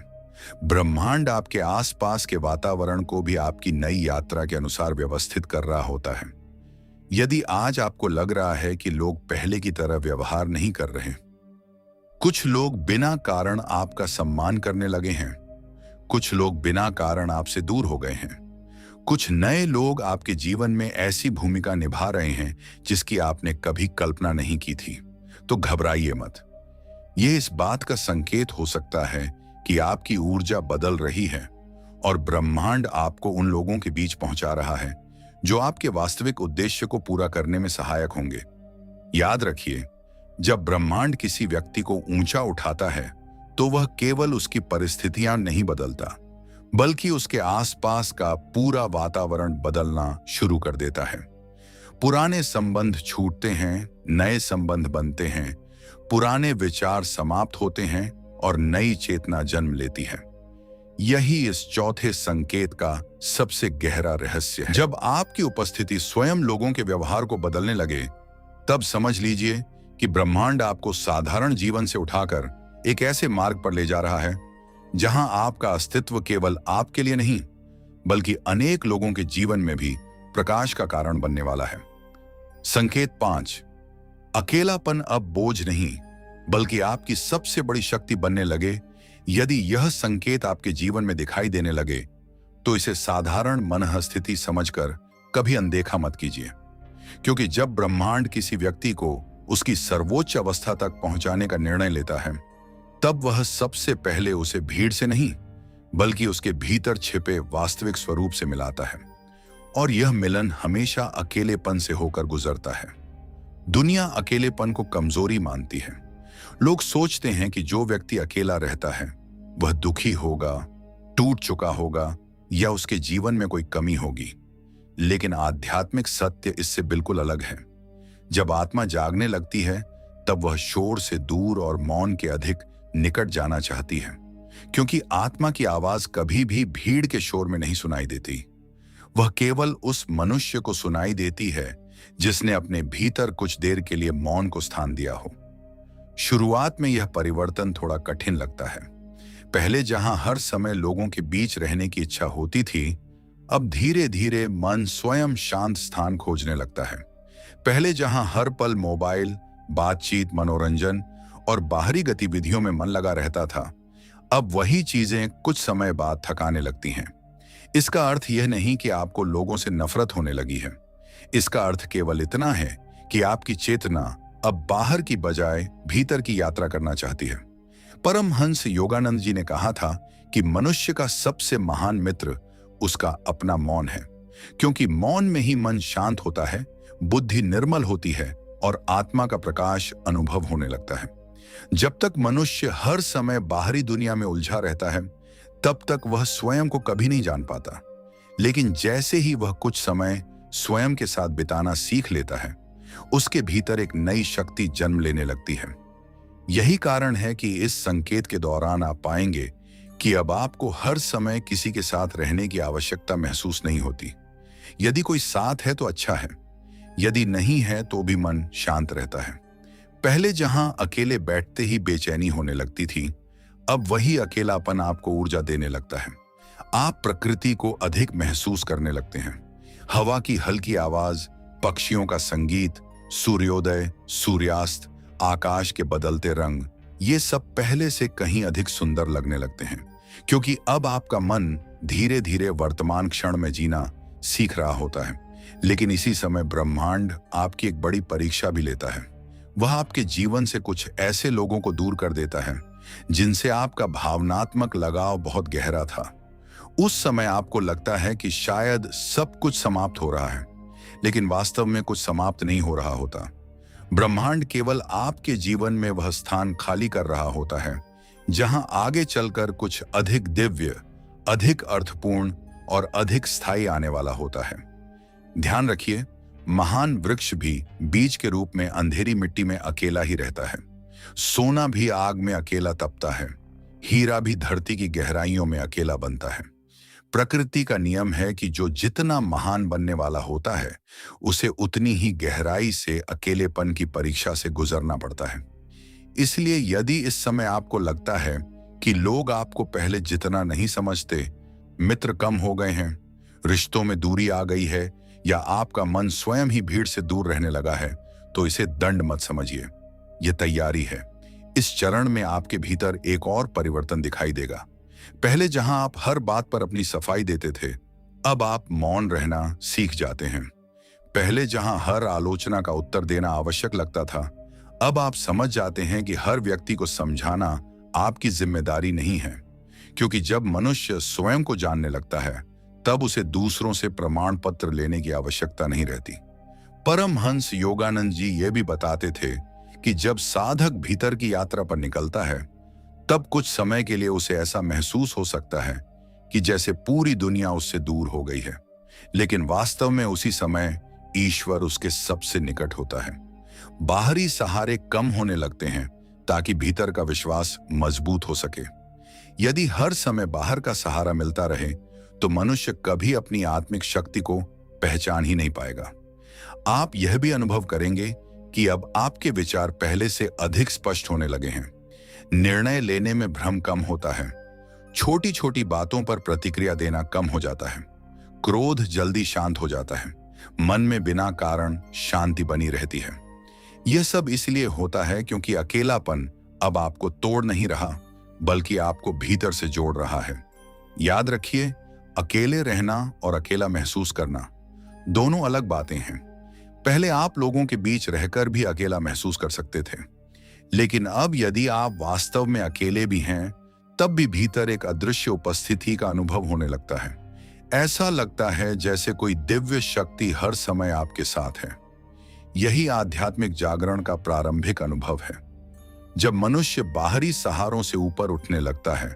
A: ब्रह्मांड आपके आसपास के वातावरण को भी आपकी नई यात्रा के अनुसार व्यवस्थित कर रहा होता है। यदि आज आपको लग रहा है कि लोग पहले की तरह व्यवहार नहीं कर रहे, कुछ लोग बिना कारण आपका सम्मान करने लगे हैं, कुछ लोग बिना कारण आपसे दूर हो गए हैं, कुछ नए लोग आपके जीवन में ऐसी भूमिका निभा रहे हैं जिसकी आपने कभी कल्पना नहीं की थी, तो घबराइए मत। यह इस बात का संकेत हो सकता है कि आपकी ऊर्जा बदल रही है और ब्रह्मांड आपको उन लोगों के बीच पहुंचा रहा है जो आपके वास्तविक उद्देश्य को पूरा करने में सहायक होंगे। याद रखिए, जब ब्रह्मांड किसी व्यक्ति को ऊंचा उठाता है तो वह केवल उसकी परिस्थितियां नहीं बदलता, बल्कि उसके आसपास का पूरा वातावरण बदलना शुरू कर देता है। पुराने संबंध छूटते हैं, नए संबंध बनते हैं, पुराने विचार समाप्त होते हैं और नई चेतना जन्म लेती है। यही इस चौथे संकेत का सबसे गहरा रहस्य है। जब आपकी उपस्थिति स्वयं लोगों के व्यवहार को बदलने लगे, तब समझ लीजिए कि ब्रह्मांड आपको साधारण जीवन से उठाकर एक ऐसे मार्ग पर ले जा रहा है जहां आपका अस्तित्व केवल आपके लिए नहीं, बल्कि अनेक लोगों के जीवन में भी प्रकाश का कारण बनने वाला है। संकेत 5, अकेलापन अब बोझ नहीं, बल्कि आपकी सबसे बड़ी शक्ति बनने लगे। यदि यह संकेत आपके जीवन में दिखाई देने लगे, तो इसे साधारण मनःस्थिति समझकर कभी अनदेखा मत कीजिए, क्योंकि जब ब्रह्मांड किसी व्यक्ति को उसकी सर्वोच्च अवस्था तक पहुंचाने का निर्णय लेता है, तब वह सबसे पहले उसे भीड़ से नहीं, बल्कि उसके भीतर छिपे वास्तविक स्वरूप से मिलाता है। और यह मिलन हमेशा अकेलेपन से होकर गुजरता है। दुनिया अकेलेपन को कमजोरी मानती है। लोग सोचते हैं कि जो व्यक्ति अकेला रहता है वह दुखी होगा, टूट चुका होगा या उसके जीवन में कोई कमी होगी। लेकिन आध्यात्मिक सत्य इससे बिल्कुल अलग है। जब आत्मा जागने लगती है, तब वह शोर से दूर और मौन के अधिक निकट जाना चाहती है, क्योंकि आत्मा की आवाज कभी भी भीड़ के शोर में नहीं सुनाई देती। वह केवल उस मनुष्य को सुनाई देती है जिसने अपने भीतर कुछ देर के लिए मौन को स्थान दिया हो। शुरुआत में यह परिवर्तन थोड़ा कठिन लगता है। पहले जहां हर समय लोगों के बीच रहने की इच्छा होती थी, अब धीरे धीरे मन स्वयं शांत स्थान खोजने लगता है। पहले जहां हर पल मोबाइल, बातचीत, मनोरंजन और बाहरी गतिविधियों में मन लगा रहता था, अब वही चीजें कुछ समय बाद थकाने लगती हैं। इसका अर्थ यह नहीं कि आपको लोगों से नफरत होने लगी है। इसका अर्थ केवल इतना है कि आपकी चेतना अब बाहर की बजाय भीतर की यात्रा करना चाहती है। परमहंस योगानंद जी ने कहा था कि मनुष्य का सबसे महान मित्र उसका अपना मौन है, क्योंकि मौन में ही मन शांत होता है, बुद्धि निर्मल होती है और आत्मा का प्रकाश अनुभव होने लगता है। जब तक मनुष्य हर समय बाहरी दुनिया में उलझा रहता है, तब तक वह स्वयं को कभी नहीं जान पाता। लेकिन जैसे ही वह कुछ समय स्वयं के साथ बिताना सीख लेता है, उसके भीतर एक नई शक्ति जन्म लेने लगती है। यही कारण है कि इस संकेत के दौरान आप पाएंगे कि अब आपको हर समय किसी के साथ रहने की आवश्यकता महसूस नहीं होती। यदि कोई साथ है तो अच्छा है, यदि नहीं है तो भी मन शांत रहता है। पहले जहां अकेले बैठते ही बेचैनी होने लगती थी, अब वही अकेलापन आपको ऊर्जा देने लगता है। आप प्रकृति को अधिक महसूस करने लगते हैं। हवा की हल्की आवाज, पक्षियों का संगीत, सूर्योदय, सूर्यास्त, आकाश के बदलते रंग, ये सब पहले से कहीं अधिक सुंदर लगने लगते हैं, क्योंकि अब आपका मन धीरे धीरे वर्तमान क्षण में जीना सीख रहा होता है। लेकिन इसी समय ब्रह्मांड आपकी एक बड़ी परीक्षा भी लेता है। वह आपके जीवन से कुछ ऐसे लोगों को दूर कर देता है जिनसे आपका भावनात्मक लगाव बहुत गहरा था। उस समय आपको लगता है कि शायद सब कुछ समाप्त हो रहा है, लेकिन वास्तव में कुछ समाप्त नहीं हो रहा होता। ब्रह्मांड केवल आपके जीवन में वह स्थान खाली कर रहा होता है जहां आगे चलकर कुछ अधिक दिव्य, अधिक अर्थपूर्ण और अधिक स्थायी आने वाला होता है। ध्यान रखिए, महान वृक्ष भी बीज के रूप में अंधेरी मिट्टी में अकेला ही रहता है। सोना भी आग में अकेला तपता है। हीरा भी धरती की गहराइयों में अकेला बनता है। प्रकृति का नियम है कि जो जितना महान बनने वाला होता है, उसे उतनी ही गहराई से अकेलेपन की परीक्षा से गुजरना पड़ता है। इसलिए यदि इस समय आपको लगता है कि लोग आपको पहले जितना नहीं समझते, मित्र कम हो गए हैं, रिश्तों में दूरी आ गई है, या आपका मन स्वयं ही भीड़ से दूर रहने लगा है, तो इसे दंड मत समझिए। यह तैयारी है। इस चरण में आपके भीतर एक और परिवर्तन दिखाई देगा। पहले जहां आप हर बात पर अपनी सफाई देते थे, अब आप मौन रहना सीख जाते हैं। पहले जहां हर आलोचना का उत्तर देना आवश्यक लगता था, अब आप समझ जाते हैं कि हर व्यक्ति को समझाना आपकी जिम्मेदारी नहीं है, क्योंकि जब मनुष्य स्वयं को जानने लगता है, तब उसे दूसरों से प्रमाण पत्र लेने की आवश्यकता नहीं रहती। परमहंस योगानंद जी ये भी बताते थे कि जब साधक भीतर की यात्रा पर निकलता है, तब कुछ समय के लिए उसे ऐसा महसूस हो सकता है कि जैसे पूरी दुनिया उससे दूर हो गई है, लेकिन वास्तव में उसी समय ईश्वर उसके सबसे निकट होता है। बाहरी सहारे कम होने लगते हैं ताकि भीतर का विश्वास मजबूत हो सके। यदि हर समय बाहर का सहारा मिलता रहे, तो मनुष्य कभी अपनी आत्मिक शक्ति को पहचान ही नहीं पाएगा। आप यह भी अनुभव करेंगे कि अब आपके विचार पहले से अधिक स्पष्ट होने लगे हैं। निर्णय लेने में भ्रम कम होता है। छोटी छोटी बातों पर प्रतिक्रिया देना कम हो जाता है। क्रोध जल्दी शांत हो जाता है। मन में बिना कारण शांति बनी रहती है। यह सब इसलिए होता है क्योंकि अकेलापन अब आपको तोड़ नहीं रहा, बल्कि आपको भीतर से जोड़ रहा है। याद रखिए, अकेले रहना और अकेला महसूस करना दोनों अलग बातें हैं। पहले आप लोगों के बीच रहकर भी अकेला महसूस कर सकते थे, लेकिन अब यदि आप वास्तव में अकेले भी हैं, तब भी भीतर एक अदृश्य उपस्थिति का अनुभव होने लगता है। ऐसा लगता है जैसे कोई दिव्य शक्ति हर समय आपके साथ है। यही आध्यात्मिक जागरण का प्रारंभिक अनुभव है। जब मनुष्य बाहरी सहारों से ऊपर उठने लगता है,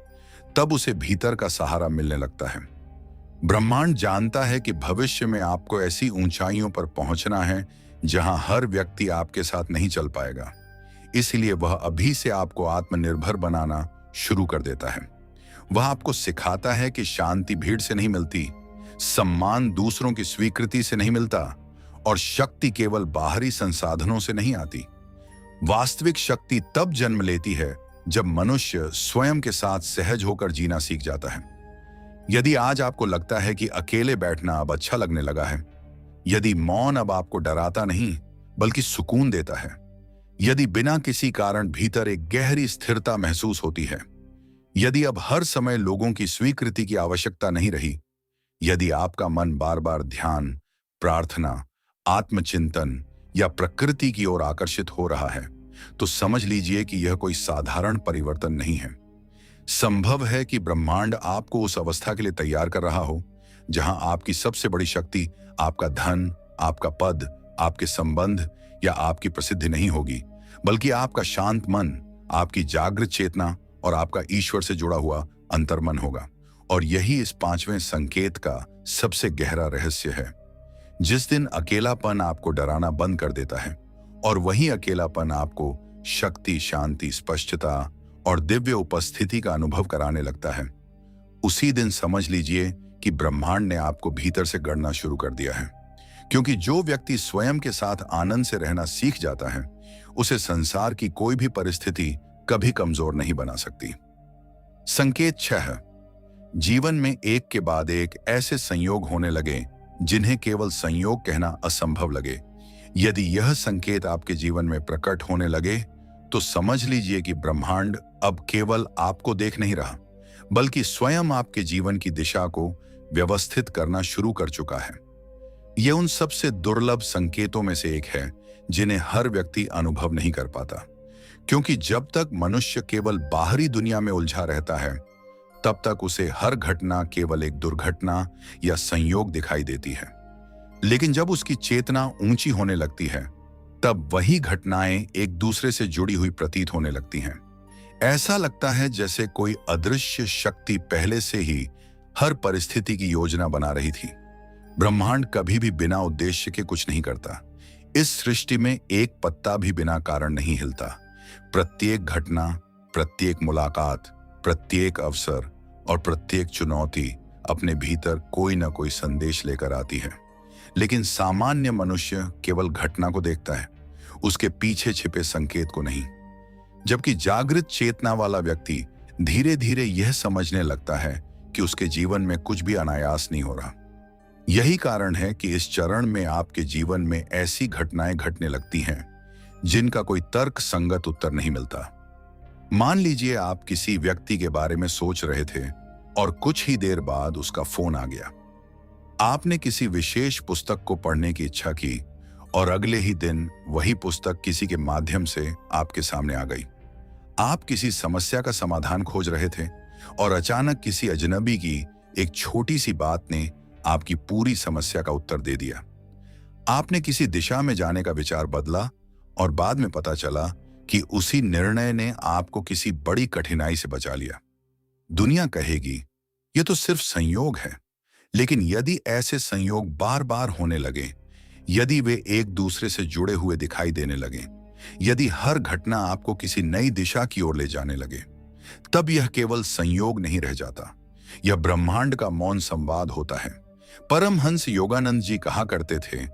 A: तब उसे भीतर का सहारा मिलने लगता है। ब्रह्मांड जानता है कि भविष्य में आपको ऐसी ऊंचाइयों पर पहुंचना है जहां हर व्यक्ति आपके साथ नहीं चल पाएगा। इसलिए वह अभी से आपको आत्मनिर्भर बनाना शुरू कर देता है। वह आपको सिखाता है कि शांति भीड़ से नहीं मिलती, सम्मान दूसरों की स्वीकृति से नहीं मिलता, और शक्ति केवल बाहरी संसाधनों से नहीं आती। वास्तविक शक्ति तब जन्म लेती है जब मनुष्य स्वयं के साथ सहज होकर जीना सीख जाता है। यदि आज आपको लगता है कि अकेले बैठना अब अच्छा लगने लगा है, यदि मौन अब आपको डराता नहीं बल्कि सुकून देता है, यदि बिना किसी कारण भीतर एक गहरी स्थिरता महसूस होती है, यदि अब हर समय लोगों की स्वीकृति की आवश्यकता नहीं रही, यदि आपका मन बार बार ध्यान, प्रार्थना, आत्मचिंतन या प्रकृति की ओर आकर्षित हो रहा है, तो समझ लीजिए कि यह कोई साधारण परिवर्तन नहीं है। संभव है कि ब्रह्मांड आपको उस अवस्था के लिए तैयार कर रहा हो जहां आपकी सबसे बड़ी शक्ति आपका धन, आपका पद, आपके संबंध या आपकी प्रसिद्धि नहीं होगी, बल्कि आपका शांत मन, आपकी जागृत चेतना और आपका ईश्वर से जुड़ा हुआ अंतर्मन होगा। और यही इस 5वें संकेत का सबसे गहरा रहस्य है। जिस दिन अकेलापन आपको डराना बंद कर देता है और वही अकेलापन आपको शक्ति, शांति, स्पष्टता और दिव्य उपस्थिति का अनुभव कराने लगता है, उसी दिन समझ लीजिए कि ब्रह्मांड ने आपको भीतर से गढ़ना शुरू कर दिया है। क्योंकि जो व्यक्ति स्वयं के साथ आनंद से रहना सीख जाता है, उसे संसार की कोई भी परिस्थिति कभी कमजोर नहीं बना सकती। संकेत 6। जीवन में एक के बाद एक ऐसे संयोग होने लगे जिन्हें केवल संयोग कहना असंभव लगे। यदि यह संकेत आपके जीवन में प्रकट होने लगे, तो समझ लीजिए कि ब्रह्मांड अब केवल आपको देख नहीं रहा, बल्कि स्वयं आपके जीवन की दिशा को व्यवस्थित करना शुरू कर चुका है। यह उन सबसे दुर्लभ संकेतों में से एक है जिन्हें हर व्यक्ति अनुभव नहीं कर पाता, क्योंकि जब तक मनुष्य केवल बाहरी दुनिया में उलझा रहता है, तब तक उसे हर घटना केवल एक दुर्घटना या संयोग दिखाई देती है। लेकिन जब उसकी चेतना ऊंची होने लगती है, तब वही घटनाएं एक दूसरे से जुड़ी हुई प्रतीत होने लगती हैं। ऐसा लगता है जैसे कोई अदृश्य शक्ति पहले से ही हर परिस्थिति की योजना बना रही थी। ब्रह्मांड कभी भी बिना उद्देश्य के कुछ नहीं करता। इस सृष्टि में एक पत्ता भी बिना कारण नहीं हिलता। प्रत्येक घटना, प्रत्येक मुलाकात, प्रत्येक अवसर और प्रत्येक चुनौती अपने भीतर कोई ना कोई संदेश लेकर आती है। लेकिन सामान्य मनुष्य केवल घटना को देखता है, उसके पीछे छिपे संकेत को नहीं। जबकि जागृत चेतना वाला व्यक्ति धीरे धीरे यह समझने लगता है कि उसके जीवन में कुछ भी अनायास नहीं हो रहा। यही कारण है कि इस चरण में आपके जीवन में ऐसी घटनाएं घटने लगती हैं जिनका कोई तर्क संगत उत्तर नहीं मिलता। मान लीजिए आप किसी व्यक्ति के बारे में सोच रहे थे और कुछ ही देर बाद उसका फोन आ गया। आपने किसी विशेष पुस्तक को पढ़ने की इच्छा की और अगले ही दिन वही पुस्तक किसी के माध्यम से आपके सामने आ गई। आप किसी समस्या का समाधान खोज रहे थे और अचानक किसी अजनबी की एक छोटी सी बात ने आपकी पूरी समस्या का उत्तर दे दिया। आपने किसी दिशा में जाने का विचार बदला और बाद में पता चला कि उसी निर्णय ने आपको किसी बड़ी कठिनाई से बचा लिया। दुनिया कहेगी यह तो सिर्फ संयोग है, लेकिन यदि ऐसे संयोग बार बार होने लगे, यदि वे एक दूसरे से जुड़े हुए दिखाई देने लगे, यदि हर घटना आपको किसी नई दिशा की ओर ले जाने लगे, तब यह केवल संयोग नहीं रह जाता, यह ब्रह्मांड का मौन संवाद होता है। परमहंस योगानंद जी कहा करते थे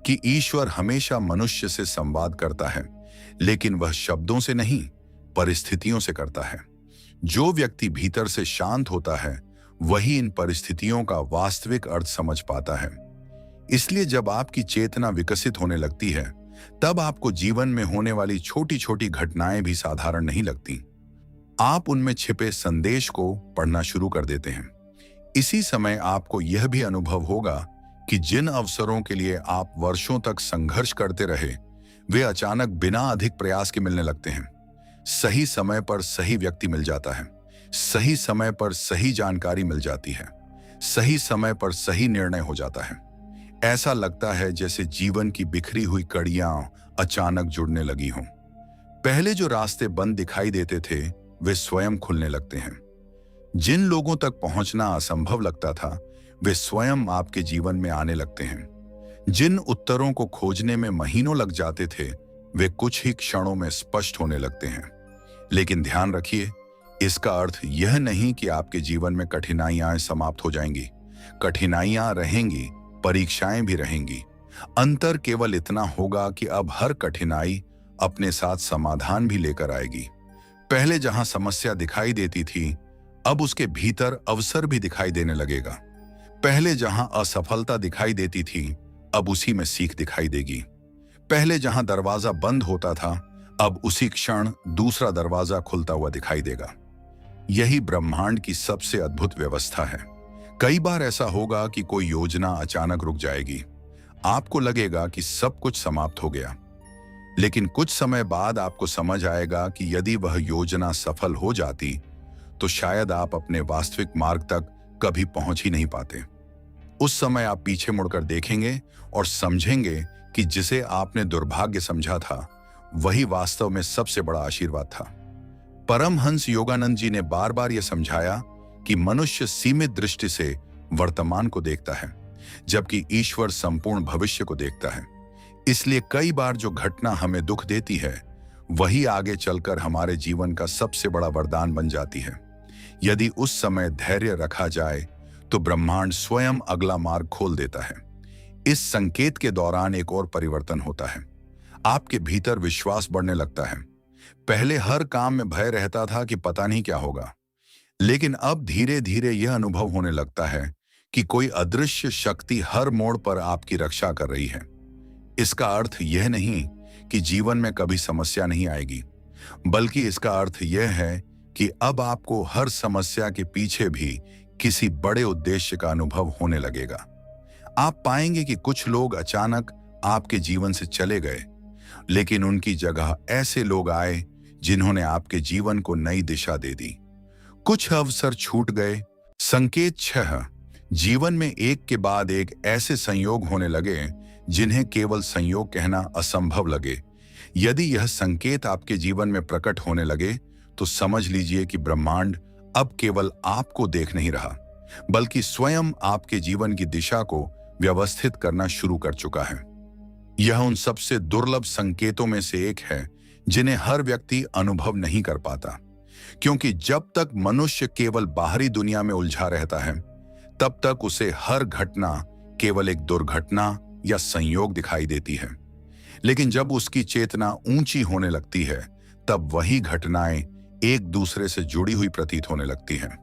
A: कि ईश्वर हमेशा मनुष्य से संवाद करता है, लेकिन वह शब्दों से नहीं, परिस्थितियों से करता है। जो व्यक्ति भीतर से शांत होता है वही इन परिस्थितियों का वास्तविक अर्थ समझ पाता है। इसलिए जब आपकी चेतना विकसित होने लगती है, तब आपको जीवन में होने वाली छोटी छोटी घटनाएं भी साधारण नहीं लगती। आप उनमें छिपे संदेश को पढ़ना शुरू कर देते हैं। इसी समय आपको यह भी अनुभव होगा कि जिन अवसरों के लिए आप वर्षों तक संघर्ष करते रहे, वे अचानक बिना अधिक प्रयास के मिलने लगते हैं। सही समय पर सही व्यक्ति मिल जाता है, सही समय पर सही जानकारी मिल जाती है, सही समय पर सही निर्णय हो जाता है। ऐसा लगता है जैसे जीवन की बिखरी हुई कड़ियां अचानक जुड़ने लगी हों। पहले जो रास्ते बंद दिखाई देते थे, वे स्वयं खुलने लगते हैं। जिन लोगों तक पहुंचना असंभव लगता था, वे स्वयं आपके जीवन में आने लगते हैं। जिन उत्तरों को खोजने में महीनों लग जाते थे, वे कुछ ही क्षणों में स्पष्ट होने लगते हैं। लेकिन ध्यान रखिए, इसका अर्थ यह नहीं कि आपके जीवन में कठिनाइयां समाप्त हो जाएंगी। कठिनाइयां रहेंगी, परीक्षाएं भी रहेंगी। अंतर केवल इतना होगा कि अब हर कठिनाई अपने साथ समाधान भी लेकर आएगी। पहले जहां समस्या दिखाई देती थी, अब उसके भीतर अवसर भी दिखाई देने लगेगा। पहले जहां असफलता दिखाई देती थी, अब उसी में सीख दिखाई देगी। पहले जहां दरवाजा बंद होता था, अब उसी क्षण दूसरा दरवाजा खुलता हुआ दिखाई देगा। यही ब्रह्मांड की सबसे अद्भुत व्यवस्था है। कई बार ऐसा होगा कि कोई योजना अचानक रुक जाएगी। आपको लगेगा कि सब कुछ समाप्त हो गया, लेकिन कुछ समय बाद आपको समझ आएगा कि यदि वह योजना सफल हो जाती तो शायद आप अपने वास्तविक मार्ग तक कभी पहुंच ही नहीं पाते। उस समय आप पीछे मुड़कर देखेंगे और समझेंगे कि जिसे आपने दुर्भाग्य समझा था, वही वास्तव में सबसे बड़ा आशीर्वाद था। परमहंस योगानंद जी ने बार बार यह समझाया कि मनुष्य सीमित दृष्टि से वर्तमान को देखता है, जबकि ईश्वर संपूर्ण भविष्य को देखता है। इसलिए कई बार जो घटना हमें दुख देती है, वही आगे चलकर हमारे जीवन का सबसे बड़ा वरदान बन जाती है। यदि उस समय धैर्य रखा जाए तो ब्रह्मांड स्वयं अगला मार्ग खोल देता है। इस संकेत के दौरान एक और परिवर्तन होता है। आपके भीतर विश्वास बढ़ने लगता है। पहले हर काम में भय रहता था कि पता नहीं क्या होगा, लेकिन अब धीरे धीरे यह अनुभव होने लगता है कि कोई अदृश्य शक्ति हर मोड़ पर आपकी रक्षा कर रही है। इसका अर्थ यह नहीं कि जीवन में कभी समस्या नहीं आएगी, बल्कि इसका अर्थ यह है कि अब आपको हर समस्या के पीछे भी किसी बड़े उद्देश्य का अनुभव होने लगेगा। आप पाएंगे कि कुछ लोग अचानक आपके जीवन से चले गए, लेकिन उनकी जगह ऐसे लोग आए जिन्होंने आपके जीवन को नई दिशा दे दी। कुछ अवसर छूट गए। संकेत 6, जीवन में एक के बाद एक ऐसे संयोग होने लगे जिन्हें केवल संयोग कहना असंभव लगे। यदि यह संकेत आपके जीवन में प्रकट होने लगे तो समझ लीजिए कि ब्रह्मांड अब केवल आपको देख नहीं रहा, बल्कि स्वयं आपके जीवन की दिशा को व्यवस्थित करना शुरू कर चुका है। यह उन सबसे दुर्लभ संकेतों में से एक है जिन्हें हर व्यक्ति अनुभव नहीं कर पाता, क्योंकि जब तक मनुष्य केवल बाहरी दुनिया में उलझा रहता है, तब तक उसे हर घटना केवल एक दुर्घटना या संयोग दिखाई देती है। लेकिन जब उसकी चेतना ऊंची होने लगती है, तब वही घटनाएं एक दूसरे से जुड़ी हुई प्रतीत होने लगती हैं।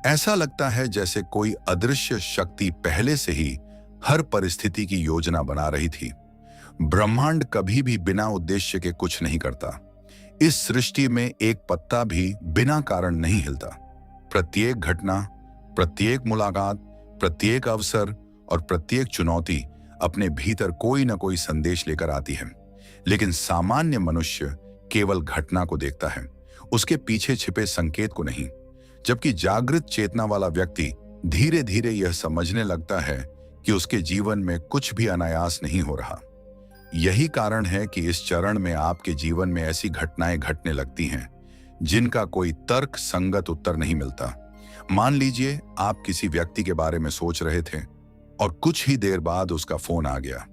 A: ऐसा लगता है जैसे कोई अदृश्य शक्ति पहले से ही हर परिस्थिति की योजना बना रही थी। ब्रह्मांड कभी भी बिना उद्देश्य के कुछ नहीं करता। इस सृष्टि में एक पत्ता भी बिना कारण नहीं हिलता। प्रत्येक घटना, प्रत्येक मुलाकात, प्रत्येक अवसर और प्रत्येक चुनौती अपने भीतर कोई ना कोई संदेश लेकर आती है। लेकिन सामान्य मनुष्य केवल घटना को देखता है, उसके पीछे छिपे संकेत को नहीं। जबकि जागृत चेतना वाला व्यक्ति धीरे धीरे यह समझने लगता है कि उसके जीवन में कुछ भी अनायास नहीं हो रहा। यही कारण है कि इस चरण में आपके जीवन में ऐसी घटनाएं घटने लगती हैं जिनका कोई तर्क संगत उत्तर नहीं मिलता। मान लीजिए आप किसी व्यक्ति के बारे में सोच रहे थे और कुछ ही देर बाद उसका फोन आ गया।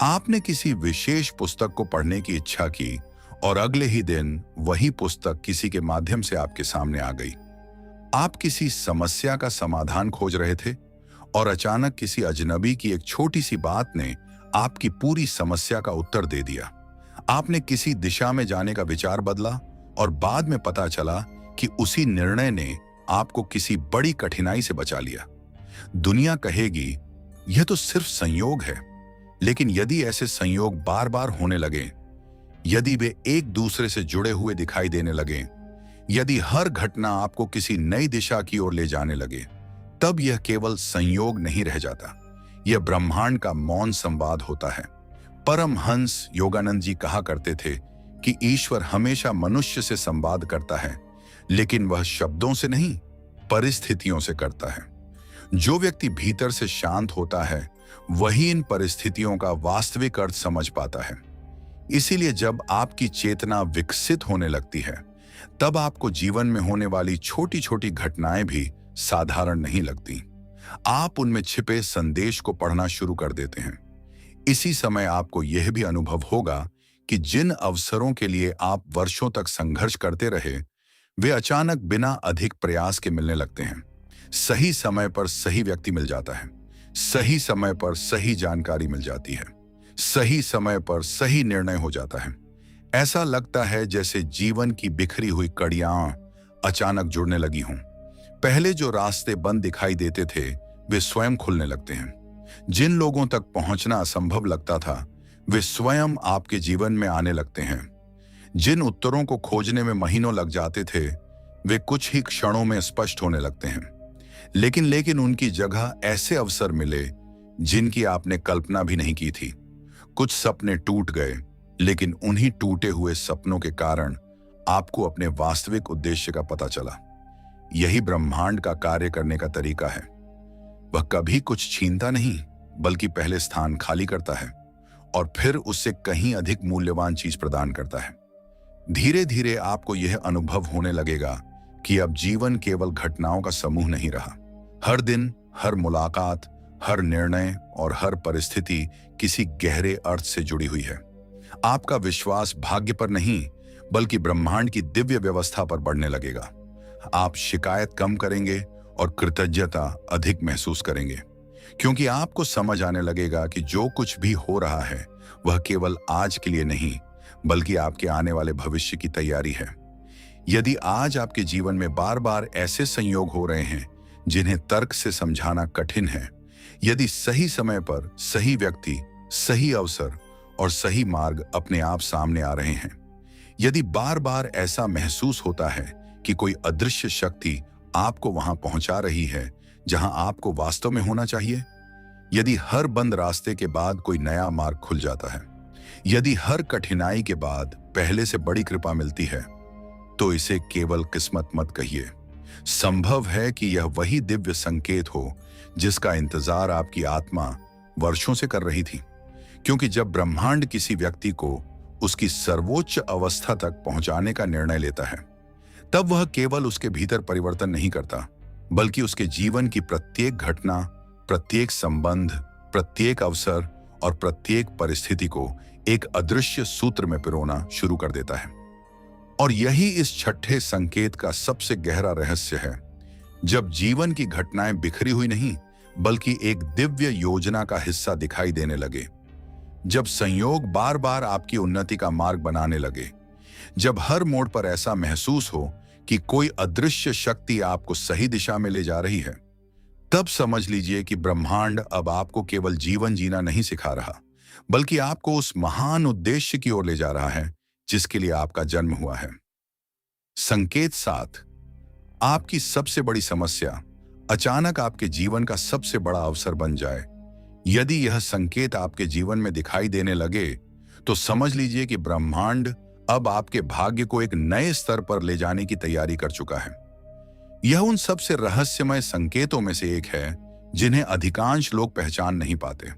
A: आपने किसी विशेष पुस्तक को पढ़ने की इच्छा की और अगले ही दिन वही पुस्तक किसी के माध्यम से आपके सामने आ गई। आप किसी समस्या का समाधान खोज रहे थे और अचानक किसी अजनबी की एक छोटी सी बात ने आपकी पूरी समस्या का उत्तर दे दिया। आपने किसी दिशा में जाने का विचार बदला और बाद में पता चला कि उसी निर्णय ने आपको किसी बड़ी कठिनाई से बचा लिया। दुनिया कहेगी यह तो सिर्फ संयोग है, लेकिन यदि ऐसे संयोग बार बार होने लगे, यदि वे एक दूसरे से जुड़े हुए दिखाई देने लगे, यदि हर घटना आपको किसी नई दिशा की ओर ले जाने लगे, तब यह केवल संयोग नहीं रह जाता, यह ब्रह्मांड का मौन संवाद होता है। परमहंस योगानंद जी कहा करते थे कि ईश्वर हमेशा मनुष्य से संवाद करता है, लेकिन वह शब्दों से नहीं, परिस्थितियों से करता है। जो व्यक्ति भीतर से शांत होता है, वही इन परिस्थितियों का वास्तविक अर्थ समझ पाता है। इसीलिए जब आपकी चेतना विकसित होने लगती है, तब आपको जीवन में होने वाली छोटी छोटी घटनाएं भी साधारण नहीं लगती। आप उनमें छिपे संदेश को पढ़ना शुरू कर देते हैं। इसी समय आपको यह भी अनुभव होगा कि जिन अवसरों के लिए आप वर्षों तक संघर्ष करते रहे, वे अचानक बिना अधिक प्रयास के मिलने लगते हैं। सही समय पर सही व्यक्ति मिल जाता है, सही समय पर सही जानकारी मिल जाती है, सही समय पर सही निर्णय हो जाता है। ऐसा लगता है जैसे जीवन की बिखरी हुई कड़ियां अचानक जुड़ने लगी हों। पहले जो रास्ते बंद दिखाई देते थे, वे स्वयं खुलने लगते हैं। जिन लोगों तक पहुंचना असंभव लगता था, वे स्वयं आपके जीवन में आने लगते हैं। जिन उत्तरों को खोजने में महीनों लग जाते थे, वे कुछ ही क्षणों में स्पष्ट होने लगते हैं। लेकिन उनकी जगह ऐसे अवसर मिले जिनकी आपने कल्पना भी नहीं की थी। कुछ सपने टूट गए, लेकिन उन्हीं टूटे हुए सपनों के कारण आपको अपने वास्तविक उद्देश्य का पता चला। यही ब्रह्मांड का कार्य करने का तरीका है। वह कभी कुछ छीनता नहीं, बल्कि पहले स्थान खाली करता है और फिर उससे कहीं अधिक मूल्यवान चीज प्रदान करता है। धीरे धीरे आपको यह अनुभव होने लगेगा कि अब जीवन केवल घटनाओं का समूह नहीं रहा। हर दिन, हर मुलाकात, हर निर्णय और हर परिस्थिति किसी गहरे अर्थ से जुड़ी हुई है। आपका विश्वास भाग्य पर नहीं, बल्कि ब्रह्मांड की दिव्य व्यवस्था पर बढ़ने लगेगा। आप शिकायत कम करेंगे और कृतज्ञता अधिक महसूस करेंगे, क्योंकि आपको समझ आने लगेगा कि जो कुछ भी हो रहा है वह केवल आज के लिए नहीं, बल्कि आपके आने वाले भविष्य की तैयारी है। यदि आज आपके जीवन में बार बार ऐसे संयोग हो रहे हैं जिन्हें तर्क से समझाना कठिन है, यदि सही समय पर सही व्यक्ति, सही अवसर और सही मार्ग अपने आप सामने आ रहे हैं, यदि बार बार ऐसा महसूस होता है कि कोई अदृश्य शक्ति आपको वहां पहुंचा रही है जहां आपको वास्तव में होना चाहिए, यदि हर बंद रास्ते के बाद कोई नया मार्ग खुल जाता है, यदि हर कठिनाई के बाद पहले से बड़ी कृपा मिलती है, तो इसे केवल किस्मत मत कहिए। संभव है कि यह वही दिव्य संकेत हो जिसका इंतजार आपकी आत्मा वर्षों से कर रही थी। क्योंकि जब ब्रह्मांड किसी व्यक्ति को उसकी सर्वोच्च अवस्था तक पहुंचाने का निर्णय लेता है, तब वह केवल उसके भीतर परिवर्तन नहीं करता, बल्कि उसके जीवन की प्रत्येक घटना, प्रत्येक संबंध, प्रत्येक अवसर और प्रत्येक परिस्थिति को एक अदृश्य सूत्र में पिरोना शुरू कर देता है। और यही इस छठे संकेत का सबसे गहरा रहस्य है। जब जीवन की घटनाएं बिखरी हुई नहीं बल्कि एक दिव्य योजना का हिस्सा दिखाई देने लगे, जब संयोग बार बार आपकी उन्नति का मार्ग बनाने लगे, जब हर मोड़ पर ऐसा महसूस हो कि कोई अदृश्य शक्ति आपको सही दिशा में ले जा रही है, तब समझ लीजिए कि ब्रह्मांड अब आपको केवल जीवन जीना नहीं सिखा रहा, बल्कि आपको उस महान उद्देश्य की ओर ले जा रहा है जिसके लिए आपका जन्म हुआ है। संकेत 7। आपकी सबसे बड़ी समस्या अचानक आपके जीवन का सबसे बड़ा अवसर बन जाए। यदि यह संकेत आपके जीवन में दिखाई देने लगे तो समझ लीजिए कि ब्रह्मांड अब आपके भाग्य को एक नए स्तर पर ले जाने की तैयारी कर चुका है। यह उन सबसे रहस्यमय संकेतों में से एक है जिन्हें अधिकांश लोग पहचान नहीं पाते,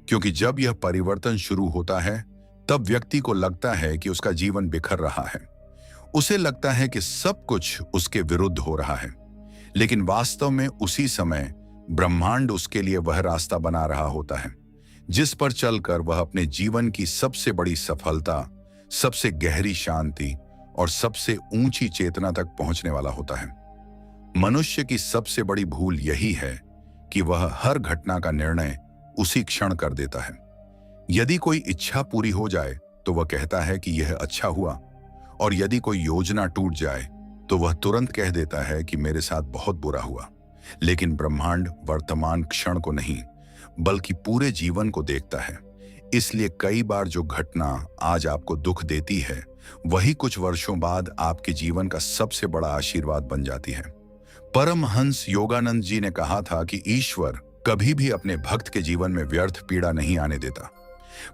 A: क्योंकि जब यह परिवर्तन शुरू होता है तब व्यक्ति को लगता है कि उसका जीवन बिखर रहा है। उसे लगता है कि सब कुछ उसके विरुद्ध हो रहा है, लेकिन वास्तव में उसी समय ब्रह्मांड उसके लिए वह रास्ता बना रहा होता है जिस पर चलकर वह अपने जीवन की सबसे बड़ी सफलता, सबसे गहरी शांति और सबसे ऊंची चेतना तक पहुंचने वाला होता है। मनुष्य की सबसे बड़ी भूल यही है कि वह हर घटना का निर्णय उसी क्षण कर देता है। यदि कोई इच्छा पूरी हो जाए तो वह कहता है कि यह अच्छा हुआ, और यदि कोई योजना टूट जाए तो वह तुरंत कह देता है कि मेरे साथ बहुत बुरा हुआ। लेकिन ब्रह्मांड वर्तमान क्षण को नहीं बल्कि पूरे जीवन को देखता है। इसलिए कई बार जो घटना आज आपको दुख देती है वही कुछ वर्षों बाद आपके जीवन का सबसे बड़ा आशीर्वाद बन जाती है। परमहंस योगानंद जी ने कहा था कि ईश्वर कभी भी अपने भक्त के जीवन में व्यर्थ पीड़ा नहीं आने देता।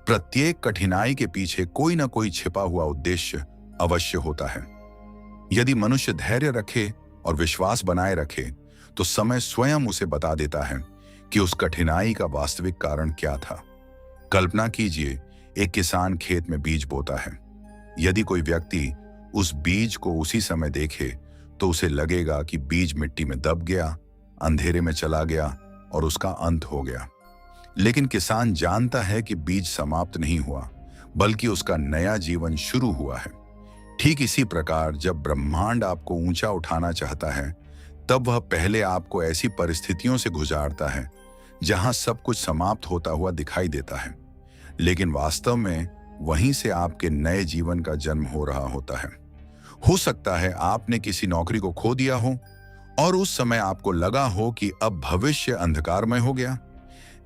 A: प्रत्येक कठिनाई के पीछे कोई ना कोई छिपा हुआ उद्देश्य अवश्य होता है। यदि मनुष्य धैर्य रखे और विश्वास बनाए रखे तो समय स्वयं उसे बता देता है कि उस कठिनाई का वास्तविक कारण क्या था। कल्पना कीजिए, एक किसान खेत में बीज बोता है। यदि कोई व्यक्ति उस बीज को उसी समय देखे तो उसे लगेगा कि बीज मिट्टी में दब गया, अंधेरे में चला गया और उसका अंत हो गया। लेकिन किसान जानता है कि बीज समाप्त नहीं हुआ बल्कि उसका नया जीवन शुरू हुआ है। ठीक इसी प्रकार जब ब्रह्मांड आपको ऊंचा उठाना चाहता है तब वह पहले आपको ऐसी परिस्थितियों से गुजारता है जहां सब कुछ समाप्त होता हुआ दिखाई देता है, लेकिन वास्तव में वहीं से आपके नए जीवन का जन्म हो रहा होता है। हो सकता है आपने किसी नौकरी को खो दिया हो और उस समय आपको लगा हो कि अब भविष्य अंधकारमय हो गया,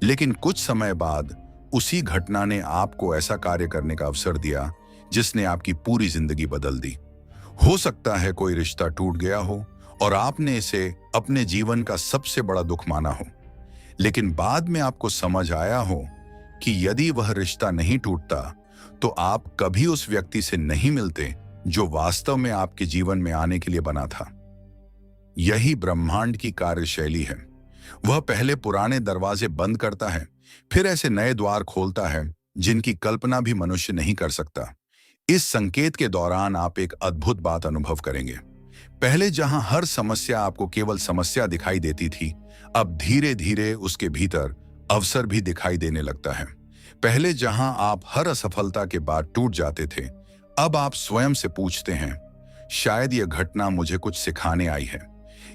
A: लेकिन कुछ समय बाद उसी घटना ने आपको ऐसा कार्य करने का अवसर दिया जिसने आपकी पूरी जिंदगी बदल दी। हो सकता है कोई रिश्ता टूट गया हो और आपने इसे अपने जीवन का सबसे बड़ा दुख माना हो, लेकिन बाद में आपको समझ आया हो कि यदि वह रिश्ता नहीं टूटता तो आप कभी उस व्यक्ति से नहीं मिलते जो वास्तव में आपके जीवन में आने के लिए बना था। यही ब्रह्मांड की कार्यशैली है। वह पहले पुराने दरवाजे बंद करता है, फिर ऐसे नए द्वार खोलता है जिनकी कल्पना भी मनुष्य नहीं कर सकता। इस संकेत के दौरान आप एक अद्भुत बात अनुभव करेंगे। पहले जहां हर समस्या आपको केवल समस्या दिखाई देती थी, अब धीरे धीरे उसके भीतर अवसर भी दिखाई देने लगता है। पहले जहां आप हर असफलता के बाद टूट जाते थे, अब आप स्वयं से पूछते हैं, शायद यह घटना मुझे कुछ सिखाने आई है।